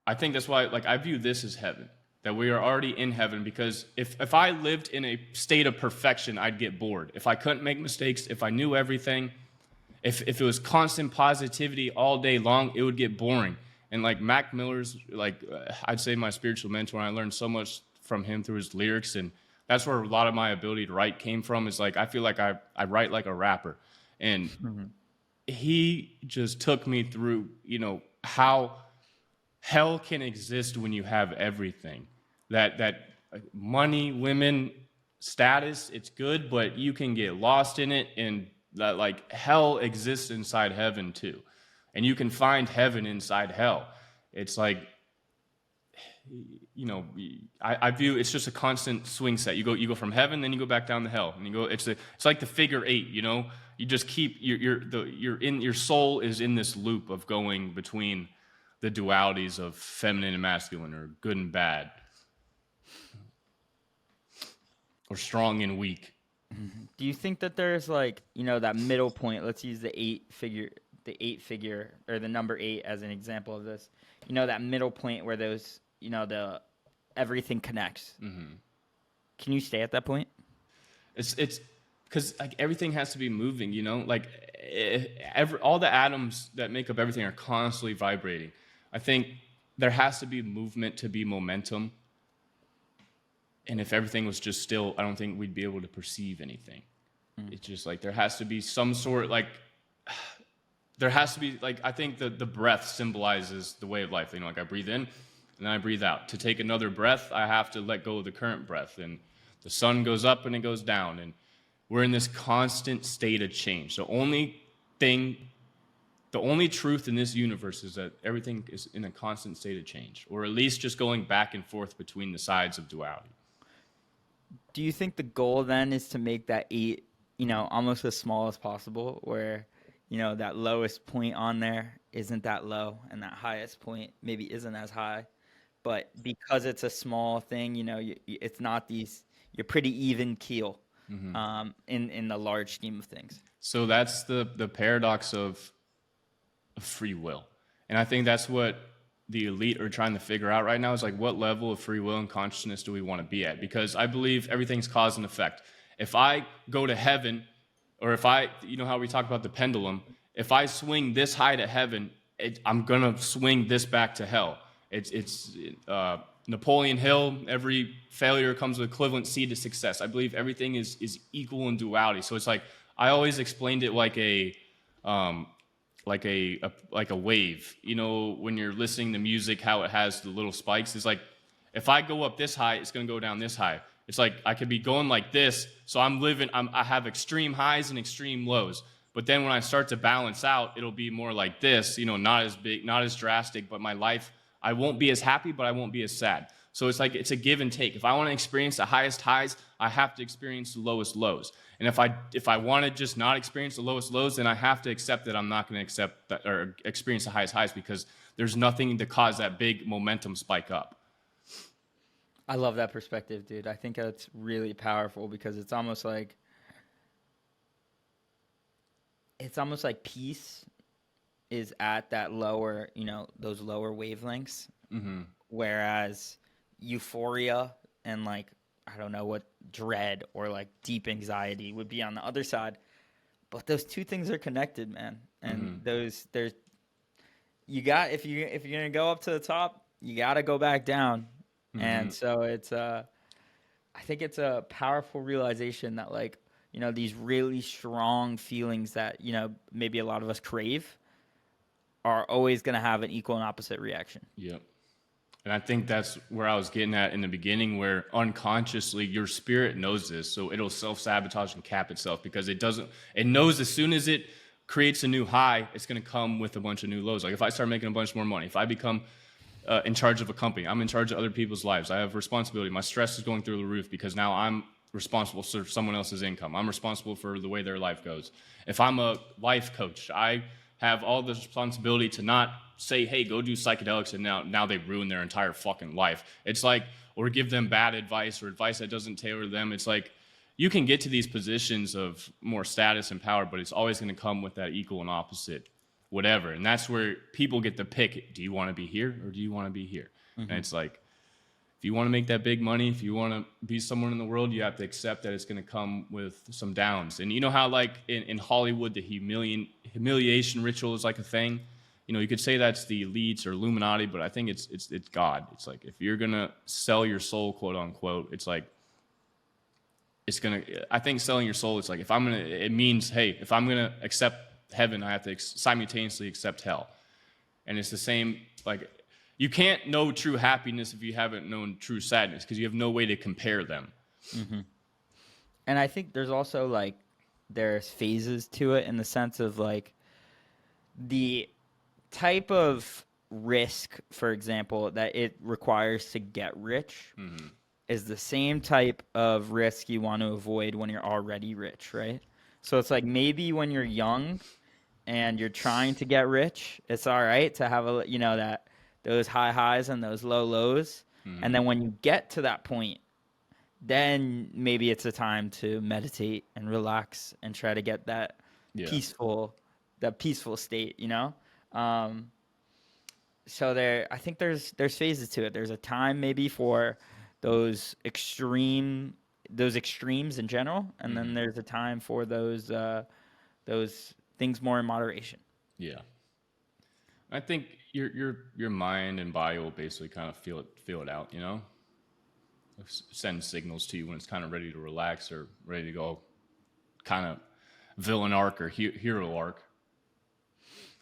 like I view this as heaven, that we are already in heaven, because if I lived in a state of perfection, I'd get bored. If I couldn't make mistakes, if I knew everything, if it was constant positivity all day long, it would get boring. And like Mac Miller's, like I'd say my spiritual mentor, and I learned so much from him through his lyrics, and that's where a lot of my ability to write came from. Is like I feel like I write like a rapper, and he just took me through how hell can exist when you have everything. That money, women, status, it's good, but you can get lost in it, and that like hell exists inside heaven too, and you can find heaven inside hell. It's like, I view it's just a constant swing set. You go from heaven, then you go back down to hell, and you go. It's like the figure eight. You just keep your soul is in this loop of going between the dualities of feminine and masculine, or good and bad, or strong and weak. Do you think that there's like, that middle point? Let's use the eight figure or the number 8 as an example of this. That middle point where those, the everything connects. Mm-hmm. Can you stay at that point? It's because like everything has to be moving, like all the atoms that make up everything are constantly vibrating. I think there has to be movement to be momentum. And if everything was just still, I don't think we'd be able to perceive anything. It's just like there has to be some sort, like there has to be, like I think the breath symbolizes the way of life. Like I breathe in and then I breathe out. To take another breath, I have to let go of the current breath. And the sun goes up and it goes down. And we're in this constant state of change. The only truth in this universe is that everything is in a constant state of change, or at least just going back and forth between the sides of duality. Do you think the goal then is to make that 8, almost as small as possible, where, that lowest point on there isn't that low, and that highest point maybe isn't as high, but because it's a small thing, it's not you're pretty even keel, in the large scheme of things. So that's the paradox of free will. And I think that's what the elite are trying to figure out right now, is like, what level of free will and consciousness do we want to be at? Because I believe everything's cause and effect. If I go to heaven, or if I, how we talk about the pendulum, if I swing this high to heaven, I'm going to swing this back to hell. It's Napoleon Hill, every failure comes with equivalent seed to success. I believe everything is equal in duality. So it's like, I always explained it like a wave. When you're listening to music, how it has the little spikes. It's like, if I go up this high, it's going to go down this high. It's like I could be going like this, so I have extreme highs and extreme lows. But then when I start to balance out, it'll be more like this, not as big, not as drastic, but my life, I won't be as happy, but I won't be as sad. So it's like, it's a give and take. If I want to experience the highest highs, I have to experience the lowest lows. And if I want to just not experience the lowest lows, then I have to accept that I'm not going to accept that or experience the highest highs, because there's nothing to cause that big momentum spike up. I love that perspective, dude. I think that's really powerful, because it's almost like peace is at that lower, those lower wavelengths, whereas euphoria and like, I don't know what, dread or like deep anxiety would be on the other side. But those two things are connected, man. And there's you got, if you're gonna go up to the top, you got to go back down. And so it's I think it's a powerful realization that, like, these really strong feelings that, maybe a lot of us crave are always going to have an equal and opposite reaction. Yep. And I think that's where I was getting at in the beginning, where unconsciously your spirit knows this. So it'll self-sabotage and cap itself because it knows as soon as it creates a new high, it's going to come with a bunch of new lows. Like if I start making a bunch more money, if I become in charge of a company, I'm in charge of other people's lives. I have responsibility. My stress is going through the roof because now I'm responsible for someone else's income. I'm responsible for the way their life goes. If I'm a life coach, I have all the responsibility to not say, hey, go do psychedelics, and now they ruin their entire fucking life. It's like, or give them bad advice or advice that doesn't tailor them. It's like, you can get to these positions of more status and power, but it's always going to come with that equal and opposite whatever. And that's where people get to pick, do you want to be here or do you want to be here? And it's like, if you want to make that big money, if you want to be someone in the world, you have to accept that it's going to come with some downs. And you know how, like, in Hollywood, the humiliation ritual is like a thing? You could say that's the elites or Illuminati, but I think it's God. It's like, if you're going to sell your soul, quote unquote, it's like, I think selling your soul, it's like, it means, hey, if I'm going to accept heaven, I have to simultaneously accept hell. And it's the same, like, you can't know true happiness if you haven't known true sadness, because you have no way to compare them. And I think there's also, like, there's phases to it, in the sense of, like, the type of risk, for example, that it requires to get rich is the same type of risk you want to avoid when you're already rich, right? So it's like, maybe when you're young and you're trying to get rich, it's all right to have those high highs and those low lows. And then when you get to that point, then maybe it's a time to meditate and relax and try to get that peaceful state, So I think there's phases to it. There's a time maybe for those extremes in general, and then there's a time for those things more in moderation. Yeah. I think your mind and body will basically kind of feel it out, send signals to you when it's kind of ready to relax or ready to go, kind of villain arc or hero arc.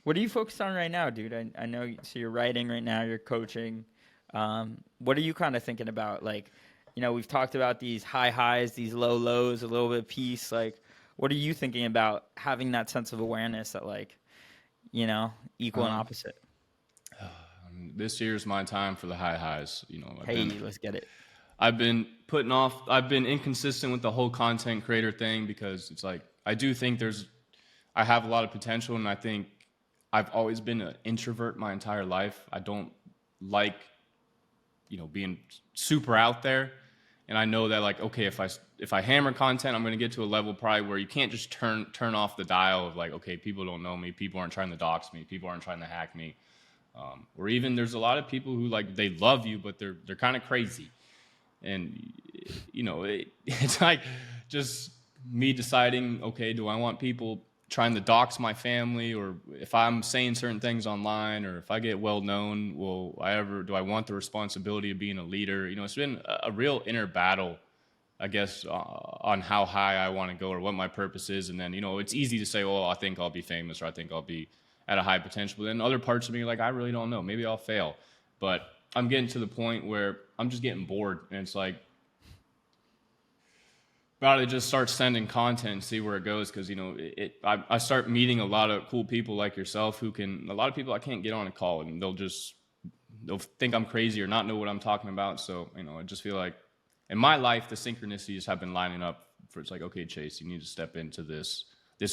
What are you focused on right now, dude? I know, so you're writing right now, you're coaching. What are you kind of thinking about? Like, we've talked about these high highs, these low lows, a little bit of peace. Like, what are you thinking about having that sense of awareness that, like, equal and opposite? This year's my time for the high highs. Let's get it. I've been inconsistent with the whole content creator thing, because it's like, I do think I have a lot of potential, and I think I've always been an introvert my entire life. I don't like, being super out there. And I know that, like, okay, if I hammer content, I'm going to get to a level probably where you can't just turn off the dial of, like, okay, people don't know me, people aren't trying to dox me, people aren't trying to hack me. Or even there's a lot of people who, like, they love you, but they're kind of crazy. And, it's like just me deciding, okay, do I want people trying to dox my family, or if I'm saying certain things online, or if I get well known, do I want the responsibility of being a leader? It's been a real inner battle, I guess, on how high I want to go or what my purpose is. And then, it's easy to say, oh, I think I'll be famous, or I think I'll be at a high potential. But then other parts of me are like, I really don't know. Maybe I'll fail. But I'm getting to the point where I'm just getting bored. And it's like, about to just start sending content and see where it goes, because I start meeting a lot of cool people like yourself a lot of people I can't get on a call, and they'll think I'm crazy or not know what I'm talking about. So I just feel like in my life the synchronicities have been lining up for, it's like, okay, Chase, you need to step into this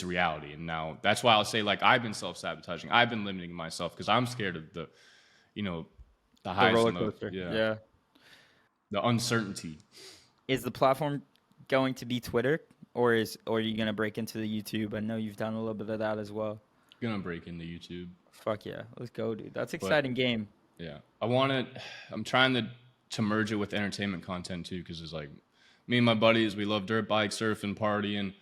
reality. And now that's why I'll say, like, I've been self-sabotaging, I've been limiting myself, because I'm scared of the highs, the roller coaster, the uncertainty. Is the platform going to be Twitter, or are you going to break into the YouTube? I know you've done a little bit of that as well. Gonna break into YouTube. Fuck yeah, let's go, dude. That's But exciting game. yeah, I'm trying to merge it with entertainment content too, because it's like me and my buddies, we love dirt bike, surfing, partying,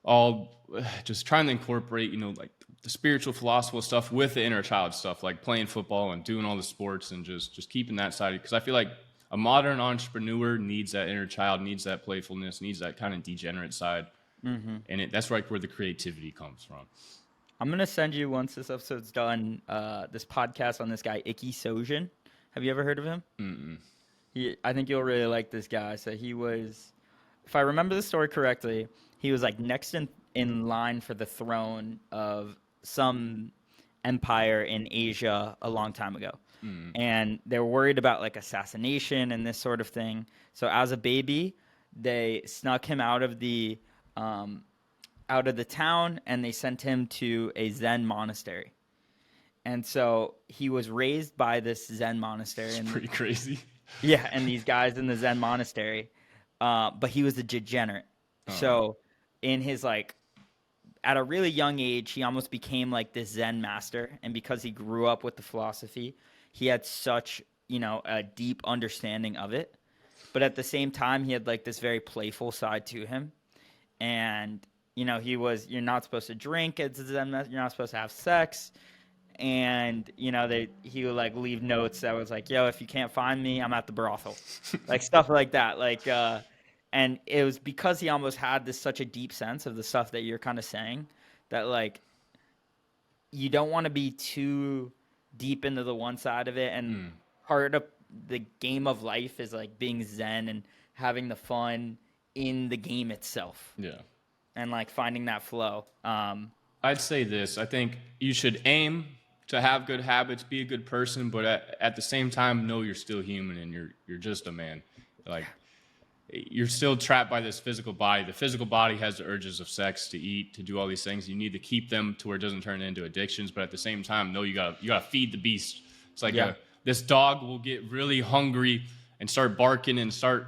all just trying to incorporate, like the spiritual, philosophical stuff with the inner child stuff, like playing football and doing all the sports and just keeping that side. Because I feel like a modern entrepreneur needs that inner child, needs that playfulness, needs that kind of degenerate side. And that's like where the creativity comes from. I'm gonna send you once this episode's done. This podcast on this guy Icky Sojin. Have you ever heard of him? I think you'll really like this guy. So he was, if I remember the story correctly, he was like next in line for the throne of some empire in Asia a long time ago. And they're worried about like assassination and this sort of thing. So as a baby, they snuck him out of the town and they sent him to a Zen monastery. And so he was raised by this Zen monastery. It's pretty crazy. Yeah, and these guys in the Zen monastery. But he was a degenerate. So in his at a really young age, he almost became like this Zen master. And because he grew up with the philosophy, he had such, a deep understanding of it. But at the same time, he had like this very playful side to him. And, you're not supposed to drink as a Zen master, you're not supposed to have sex. And, he would like leave notes that was like, yo, if you can't find me, I'm at the brothel. Like stuff like that. And it was because he almost had such a deep sense of the stuff that you're kind of saying that like, you don't want to be too deep into the one side of it. And part of the game of life is like being Zen and having the fun in the game itself. Yeah. And like finding that flow. I'd say this. I think you should aim to have good habits, be a good person, but at the same time, know you're still human and you're just a man. Like, you're still trapped by this physical body. The physical body has the urges of sex, to eat, to do all these things. You need to keep them to where it doesn't turn into addictions. But at the same time, know you gotta feed the beast. It's like this dog will get really hungry and start barking and start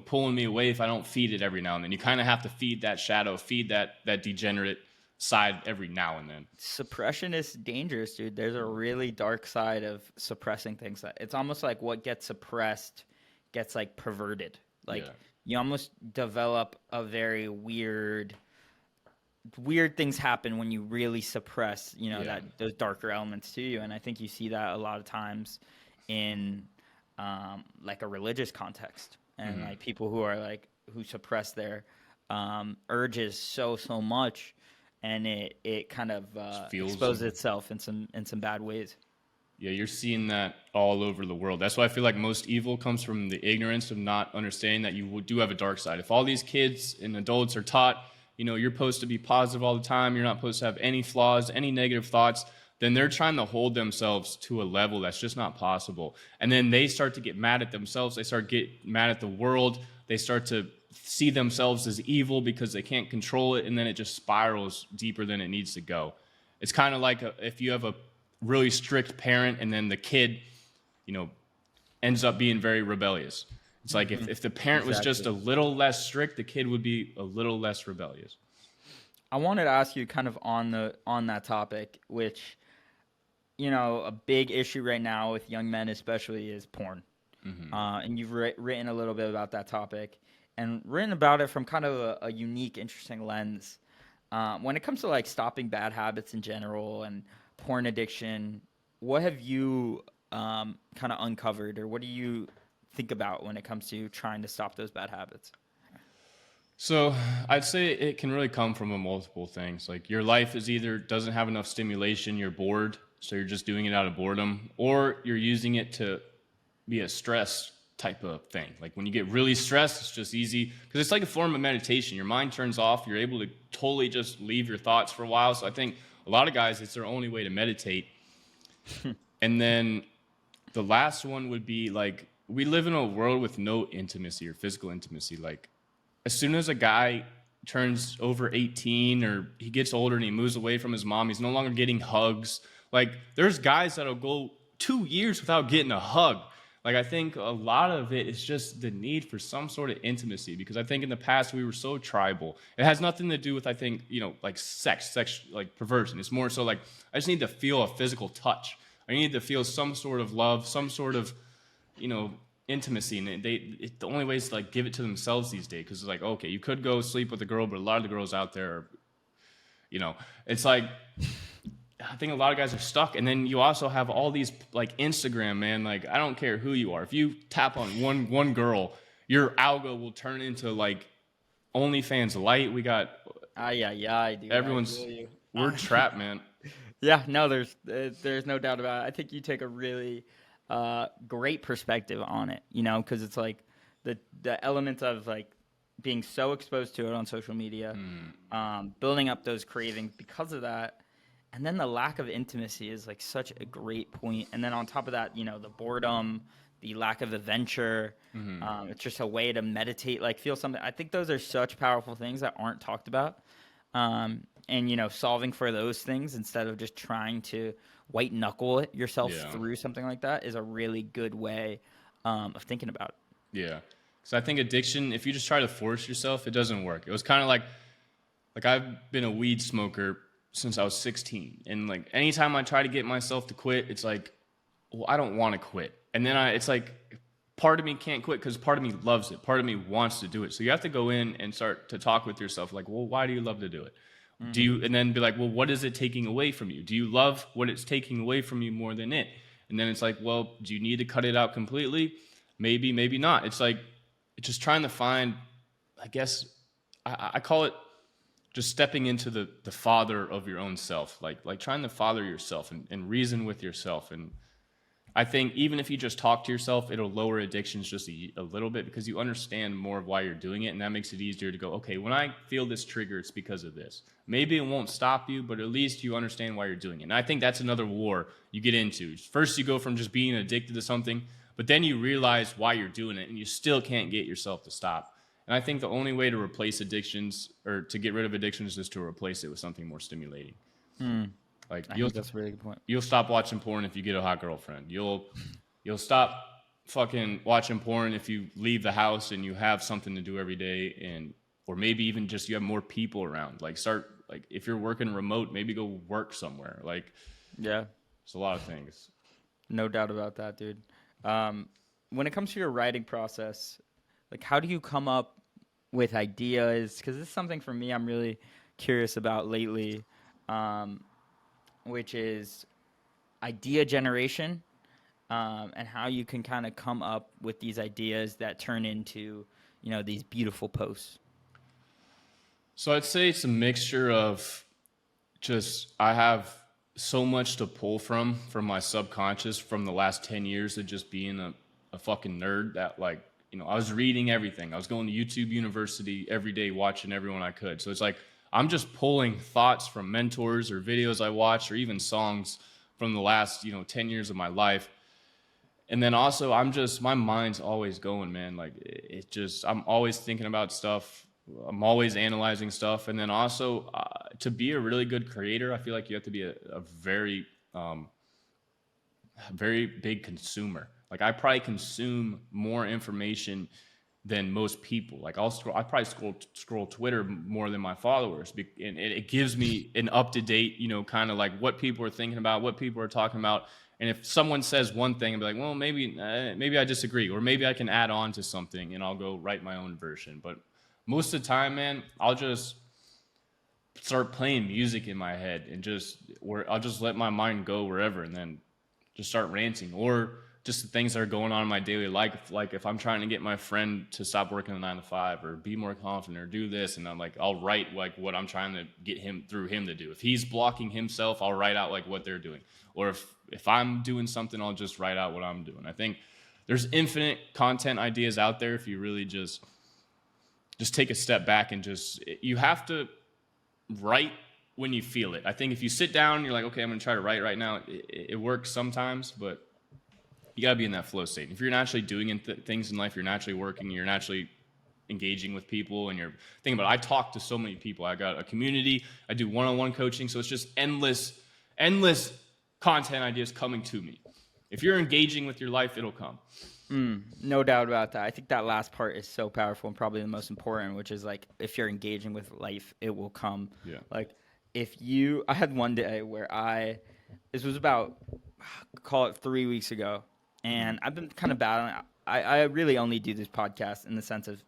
pulling me away if I don't feed it every now and then. You kind of have to feed that shadow, feed that degenerate side every now and then. Suppression is dangerous, dude. There's a really dark side of suppressing things. It's almost like what gets suppressed gets like perverted. Like you almost develop a very weird things happen when you really suppress, that those darker elements to you. And I think you see that a lot of times in like a religious context and like people who suppress their urges so much, and it kind of exposes itself in some bad ways. Yeah, you're seeing that all over the world. That's why I feel like most evil comes from the ignorance of not understanding that you do have a dark side. If all these kids and adults are taught, you're supposed to be positive all the time, you're not supposed to have any flaws, any negative thoughts, then they're trying to hold themselves to a level that's just not possible. And then they start to get mad at themselves. They start to get mad at the world. They start to see themselves as evil because they can't control it, and then it just spirals deeper than it needs to go. It's kind of like if you have a really strict parent and then the kid, ends up being very rebellious. It's like if the parent was just a little less strict, the kid would be a little less rebellious. I wanted to ask you kind of on that topic, which, a big issue right now with young men especially is porn. And you've written a little bit about that topic and written about it from kind of a unique, interesting lens. When it comes to like stopping bad habits in general and porn addiction, what have you kind of uncovered, or what do you think about when it comes to trying to stop those bad habits? So I'd say it can really come from multiple things. Like your life is either doesn't have enough stimulation, you're bored, so you're just doing it out of boredom, or you're using it to be a stress type of thing. Like when you get really stressed, it's just easy because it's like a form of meditation. Your mind turns off. You're able to totally just leave your thoughts for a while. So I think a lot of guys, it's their only way to meditate. And then the last one would be like, we live in a world with no intimacy or physical intimacy. Like as soon as a guy turns over 18 or he gets older and he moves away from his mom, he's no longer getting hugs. Like there's guys that'll go 2 years without getting a hug. Like, I think a lot of it is just the need for some sort of intimacy, because I think in the past we were so tribal. It has nothing to do with, I think, like sex, like perversion. It's more so like, I just need to feel a physical touch. I need to feel some sort of love, some sort of, intimacy. And the only way is to like give it to themselves these days. Because it's like, okay, you could go sleep with a girl, but a lot of the girls out there are, it's like, I think a lot of guys are stuck. And then you also have all these like Instagram, man. Like, I don't care who you are. If you tap on one girl, your algo will turn into like OnlyFans light. We got dude. everyone's we're trapped, man. Yeah, no, there's no doubt about it. I think you take a really great perspective on it, because it's like the element of like being so exposed to it on social media, building up those cravings because of that. And then the lack of intimacy is like such a great point. And then on top of that, the boredom, the lack of adventure, it's just a way to meditate, like feel something. I think those are such powerful things that aren't talked about. And, solving for those things instead of just trying to white knuckle it yourself through something like that is a really good way of thinking about it. Yeah. So I think addiction, if you just try to force yourself, it doesn't work. It was kind of like I've been a weed smoker since I was 16. And like anytime I try to get myself to quit, it's like, well, I don't want to quit. And then it's like part of me can't quit because part of me loves it. Part of me wants to do it. So you have to go in and start to talk with yourself like, well, why do you love to do it? Do you, and then be like, well, what is it taking away from you? Do you love what it's taking away from you more than it? And then it's like, well, do you need to cut it out completely? Maybe, maybe not. It's like, it's just trying to find, I guess, I call it just stepping into the father of your own self, like trying to father yourself and reason with yourself. And I think even if you just talk to yourself, it'll lower addictions just a little bit because you understand more of why you're doing it. And that makes it easier to go, okay, when I feel this trigger, it's because of this. Maybe it won't stop you, but at least you understand why you're doing it. And I think that's another war you get into. First, you go from just being addicted to something, but then you realize why you're doing it and you still can't get yourself to stop. And I think the only way to replace addictions or to get rid of addictions is to replace it with something more stimulating. Like I think that's a really good point. You'll stop watching porn if you get a hot girlfriend. You'll stop fucking watching porn if you leave the house and you have something to do every day, or maybe even just you have more people around. Like if you're working remote, maybe go work somewhere. Like it's a lot of things. No doubt about that, dude. When it comes to your writing process, like how do you come up with ideas? Because this is something for me I'm really curious about lately. Which is idea generation, and how you can kind of come up with these ideas that turn into, these beautiful posts. So I'd say it's a mixture of just I have so much to pull from my subconscious from the last 10 years of just being a fucking nerd that I was reading everything. I was going to YouTube University every day watching everyone I could. So it's like I'm just pulling thoughts from mentors or videos I watched or even songs from the last, 10 years of my life. And then also my mind's always going, man. Like I'm always thinking about stuff. I'm always analyzing stuff. And then also to be a really good creator, I feel like you have to be a very, very big consumer. Like I probably consume more information than most people. Like I probably scroll Twitter more than my followers, and it gives me an up to date, kind of like what people are thinking about, what people are talking about. And if someone says one thing, I'll be like, well, maybe I disagree, or maybe I can add on to something, and I'll go write my own version. But most of the time, man, I'll just start playing music in my head and I'll just let my mind go wherever, and then just start ranting, or just the things that are going on in my daily life. Like if I'm trying to get my friend to stop working a 9 to 5 or be more confident or do this, and I'm like, I'll write like what I'm trying to get him to do. If he's blocking himself, I'll write out like what they're doing. Or if I'm doing something, I'll just write out what I'm doing. I think there's infinite content ideas out there if you really just take a step back and you have to write when you feel it. I think if you sit down and you're like, okay, I'm going to try to write right now, it works sometimes, but you got to be in that flow state. If you're naturally doing things in life, you're naturally working, you're naturally engaging with people, and you're thinking about it. I talk to so many people. I got a community. I do one-on-one coaching, so it's just endless content ideas coming to me. If you're engaging with your life, it'll come. No doubt about that. I think that last part is so powerful and probably the most important, which is like if you're engaging with life, it will come. Yeah. Like I had one day where this was about, call it 3 weeks ago, Mm-hmm. and I've been kind of battling. I really only do this podcast in the sense of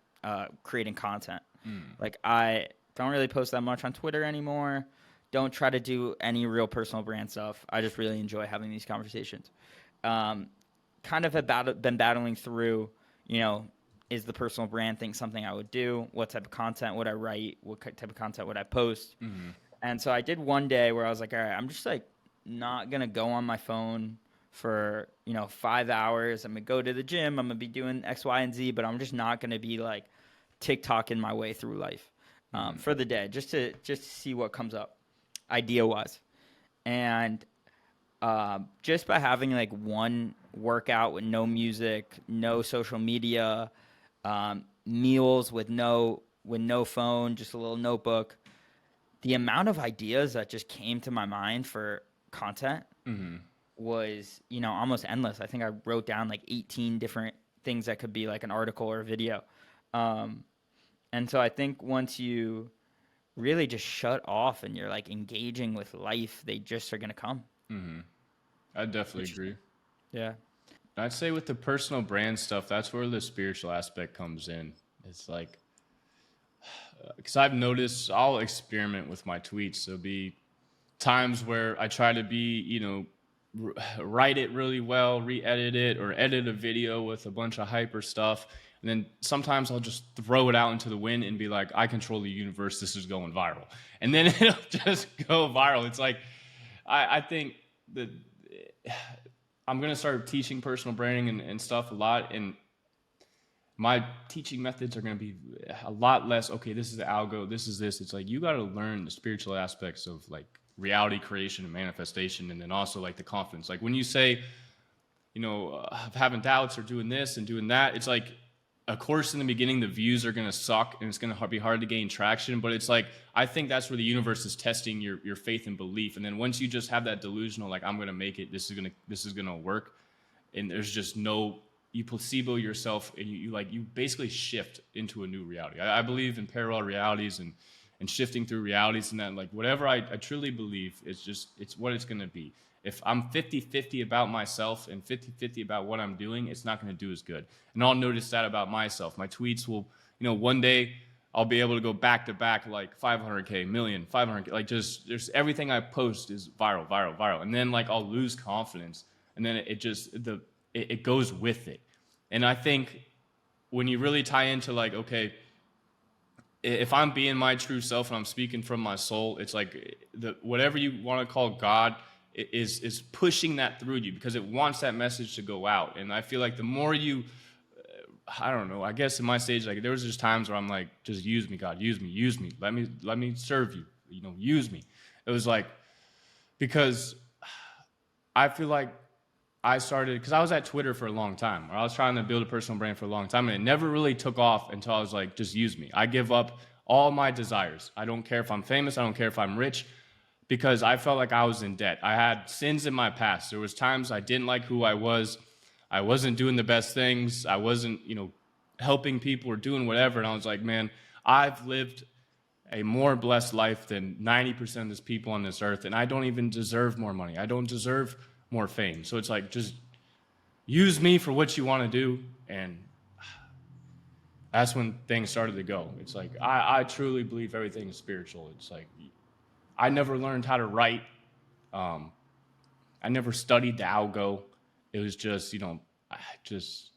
creating content. Mm. Like I don't really post that much on Twitter anymore. Don't try to do any real personal brand stuff. I just really enjoy having these conversations. Um, Kind of been battling through, is the personal brand thing something I would do? What type of content would I write? What type of content would I post? Mm-hmm. And so I did one day where I was like, all right, I'm just like not going to go on my phone for, 5 hours. I'm going to go to the gym. I'm going to be doing X, Y, and Z, but I'm just not going to be like TikToking my way through life for the day, just to see what comes up idea wise. And just by having like one workout with no music, no social media, meals with no phone, just a little notebook, the amount of ideas that just came to my mind for content Mm-hmm. was, almost endless. I think I wrote down like 18 different things that could be like an article or a video. And so I think once you really just shut off and you're like engaging with life, they just are going to come. Mm-hmm. I definitely Which, agree. yeah. I'd say with the personal brand stuff, that's where the spiritual aspect comes in. It's like, because I've noticed I'll experiment with my tweets. There'll be times where I try to be, write it really well, re-edit it, or edit a video with a bunch of hyper stuff. And then sometimes I'll just throw it out into the wind and be like, I control the universe. This is going viral. And then it'll just go viral. It's like, I think that I'm going to start teaching personal branding and stuff a lot. And my teaching methods are going to be a lot less, okay, this is the algo, this is this. It's like, you got to learn the spiritual aspects of like reality creation and manifestation. And then also like the confidence. Like when you say, having doubts or doing this and doing that, it's like, of course, in the beginning, the views are going to suck and it's going to be hard to gain traction. But it's like, I think that's where the universe is testing your faith and belief. And then once you just have that delusional, like, I'm going to make it, this is going to work. And there's just you placebo yourself and you basically shift into a new reality. I believe in parallel realities and shifting through realities, and that like whatever I truly believe, it's what it's going to be. If I'm 50-50 about myself and 50-50 about what I'm doing, it's not going to do as good. And I'll notice that about myself. My tweets will, one day I'll be able to go back to back like 500K, million, 500K, like just there's everything I post is viral, viral, viral. And then like I'll lose confidence, and then it goes with it. And I think when you really tie into like, okay, if I'm being my true self and I'm speaking from my soul, it's like whatever you want to call God is pushing that through you because it wants that message to go out. And I feel like the more you, I don't know, I guess in my stage, like there was just times where I'm like, just use me, God, use me. Let me serve you, use me. It was like, because I feel like I started, because I was at Twitter for a long time, or I was trying to build a personal brand for a long time, and it never really took off until I was like, just use me. I give up all my desires. I don't care if I'm famous. I don't care if I'm rich, because I felt like I was in debt. I had sins in my past. There was times I didn't like who I was. I wasn't doing the best things. I wasn't, helping people or doing whatever. And I was like, man, I've lived a more blessed life than 90% of this people on this earth, and I don't even deserve more money. I don't deserve more fame. So it's like, just use me for what you want to do. And that's when things started to go. It's like, I truly believe everything is spiritual. It's like, I never learned how to write. I never studied the algo. It was just, just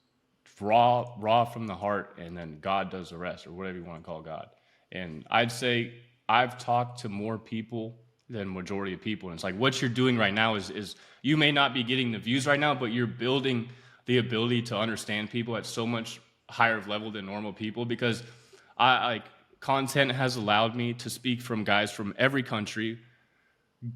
raw from the heart, and then God does the rest, or whatever you want to call God. And I'd say I've talked to more people than majority of people. And it's like, what you're doing right now is you may not be getting the views right now, but you're building the ability to understand people at so much higher level than normal people, because content has allowed me to speak from guys from every country,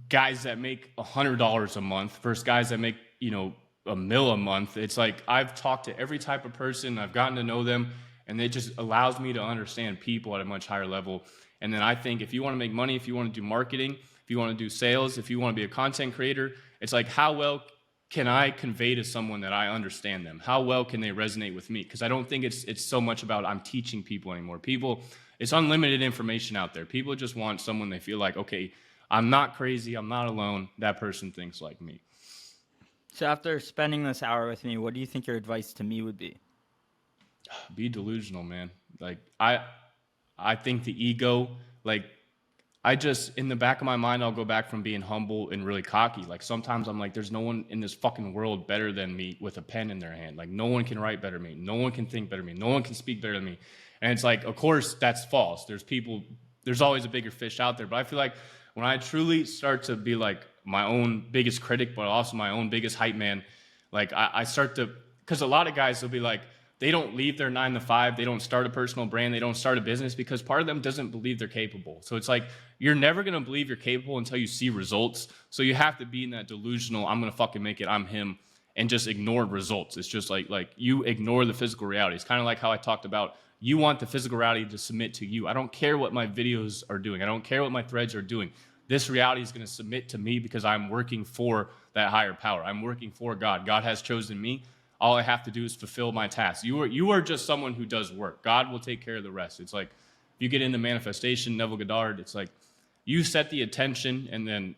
guys that make $100 a month versus guys that make, $1 million a month. It's like, I've talked to every type of person, I've gotten to know them, and it just allows me to understand people at a much higher level. And then I think if you want to make money, if you want to do marketing, if you want to do sales, if you want to be a content creator, it's like, how well can I convey to someone that I understand them? How well can they resonate with me? Because I don't think it's so much about I'm teaching people anymore. It's unlimited information out there. People just want someone they feel like, okay, I'm not crazy, I'm not alone. That person thinks like me. So after spending this hour with me, what do you think your advice to me would be? Be delusional, man. Like I think the ego, like I just, in the back of my mind, I'll go back from being humble and really cocky. Like sometimes I'm like, there's no one in this fucking world better than me with a pen in their hand. Like no one can write better than me. No one can think better than me. No one can speak better than me. And it's like, of course, that's false. There's always a bigger fish out there. But I feel like when I truly start to be like my own biggest critic, but also my own biggest hype man, like I start to, because a lot of guys will be like, they don't leave their 9 to 5. They don't start a personal brand. They don't start a business because part of them doesn't believe they're capable. So it's like, you're never going to believe you're capable until you see results. So you have to be in that delusional, I'm going to fucking make it, I'm him, and just ignore results. It's just like you ignore the physical reality. It's kind of like how I talked about, you want the physical reality to submit to you. I don't care what my videos are doing. I don't care what my threads are doing. This reality is going to submit to me because I'm working for that higher power. I'm working for God. God has chosen me. All I have to do is fulfill my task. You are just someone who does work. God will take care of the rest. It's like, if you get into manifestation, Neville Goddard, it's like, you set the attention and then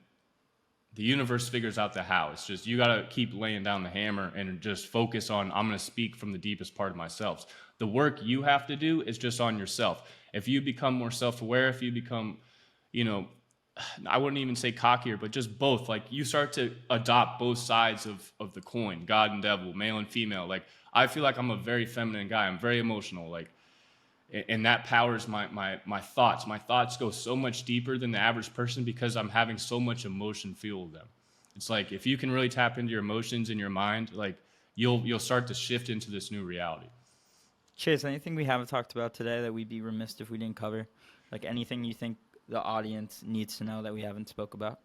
the universe figures out the how. It's just, you got to keep laying down the hammer and just focus on, I'm going to speak from the deepest part of myself. The work you have to do is just on yourself. If you become more self-aware, if you become, I wouldn't even say cockier, but just both. Like you start to adopt both sides of the coin, God and devil, male and female. Like I feel like I'm a very feminine guy. I'm very emotional. Like, and that powers my thoughts. My thoughts go so much deeper than the average person because I'm having so much emotion fuel them. It's like if you can really tap into your emotions in your mind, like you'll start to shift into this new reality. Chase, anything we haven't talked about today that we'd be remiss if we didn't cover? Like anything you think the audience needs to know that we haven't spoke about?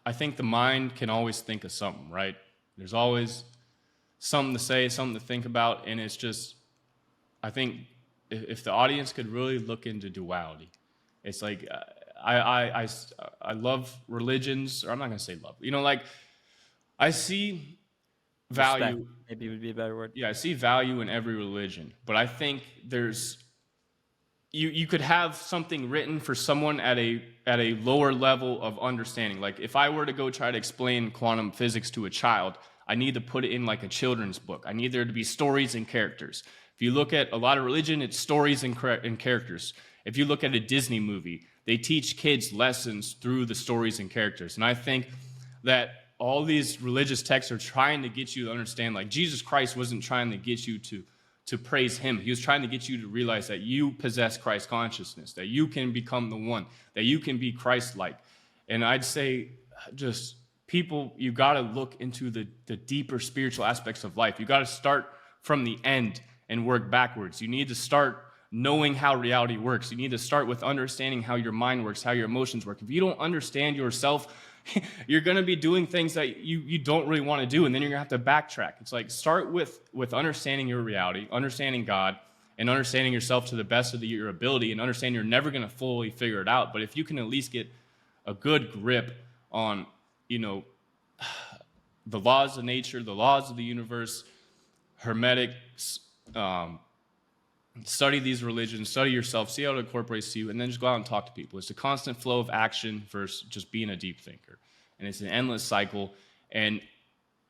I think the mind can always think of something, right? There's always something to say, something to think about, and it's just, I think if the audience could really look into duality, it's like I love religions, or I'm not gonna say love, like I see value. Respect, maybe would be a better word. Yeah, I see value in every religion, but I think there's you could have something written for someone at a lower level of understanding. Like if I were to go try to explain quantum physics to a child, I need to put it in like a children's book. I need there to be stories and characters. If you look at a lot of religion, it's stories and characters. If you look at a Disney movie, they teach kids lessons through the stories and characters. And I think that all these religious texts are trying to get you to understand, like Jesus Christ wasn't trying to get you to praise him. He was trying to get you to realize that you possess Christ consciousness, that you can become the one, that you can be Christ-like. And I'd say just people, you got to look into the deeper spiritual aspects of life. You got to start from the end and work backwards. You need to start knowing how reality works. You need to start with understanding how your mind works, how your emotions work. If you don't understand yourself, you're going to be doing things that you don't really want to do, and then you're going to have to backtrack. It's like start with understanding your reality, understanding God, and understanding yourself to the best of your ability, and understand you're never going to fully figure it out. But if you can at least get a good grip on, the laws of nature, the laws of the universe, hermetics, study these religions, study yourself, see how it incorporates to you, and then just go out and talk to people. It's a constant flow of action versus just being a deep thinker. And it's an endless cycle. And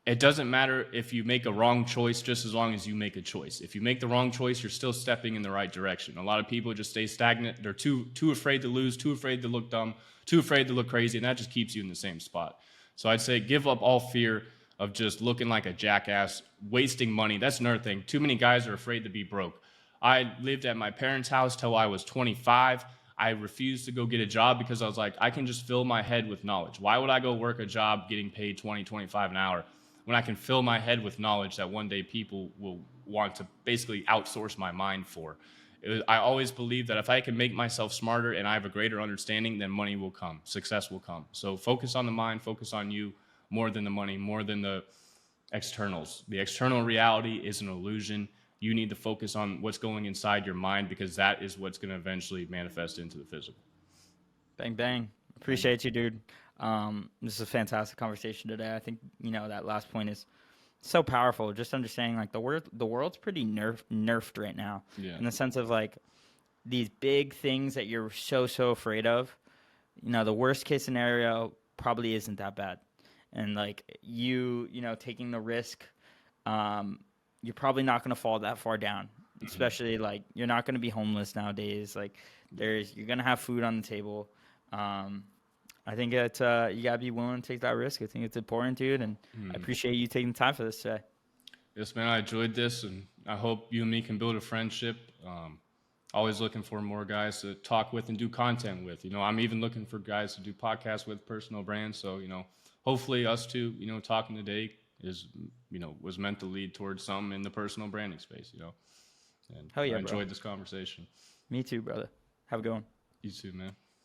it doesn't matter if you make a wrong choice, just as long as you make a choice. If you make the wrong choice, you're still stepping in the right direction. A lot of people just stay stagnant. They're too afraid to lose, too afraid to look dumb, too afraid to look crazy, and that just keeps you in the same spot. So I'd say give up all fear of just looking like a jackass, wasting money. That's another thing. Too many guys are afraid to be broke. I lived at my parents' house till I was 25. I refused to go get a job because I was like, I can just fill my head with knowledge. Why would I go work a job getting paid $20, $25 an hour when I can fill my head with knowledge that one day people will want to basically outsource my mind for? I always believe that if I can make myself smarter and I have a greater understanding, then money will come, success will come. So focus on the mind, focus on you more than the money, more than the externals. The external reality is an illusion. You need to focus on what's going inside your mind because that is what's going to eventually manifest into the physical. Bang, bang. Appreciate you, dude. This is a fantastic conversation today. I think, that last point is so powerful. Just understanding like the world's pretty nerfed right now, Yeah. in the sense of like these big things that you're so afraid of. The worst case scenario probably isn't that bad, and like taking the risk, you're probably not going to fall that far down. Especially like you're not going to be homeless nowadays. Like you're going to have food on the table. I think that you gotta be willing to take that risk. I think it's important, dude, and I appreciate you taking the time for this today. Yes, man, I enjoyed this, and I hope you and me can build a friendship. Always looking for more guys to talk with and do content with. I'm even looking for guys to do podcasts with, personal brands. So, hopefully us two, talking today was meant to lead towards something in the personal branding space, And Hell yeah, I enjoyed bro. this conversation. Me too, brother. Have a good one. You too, man.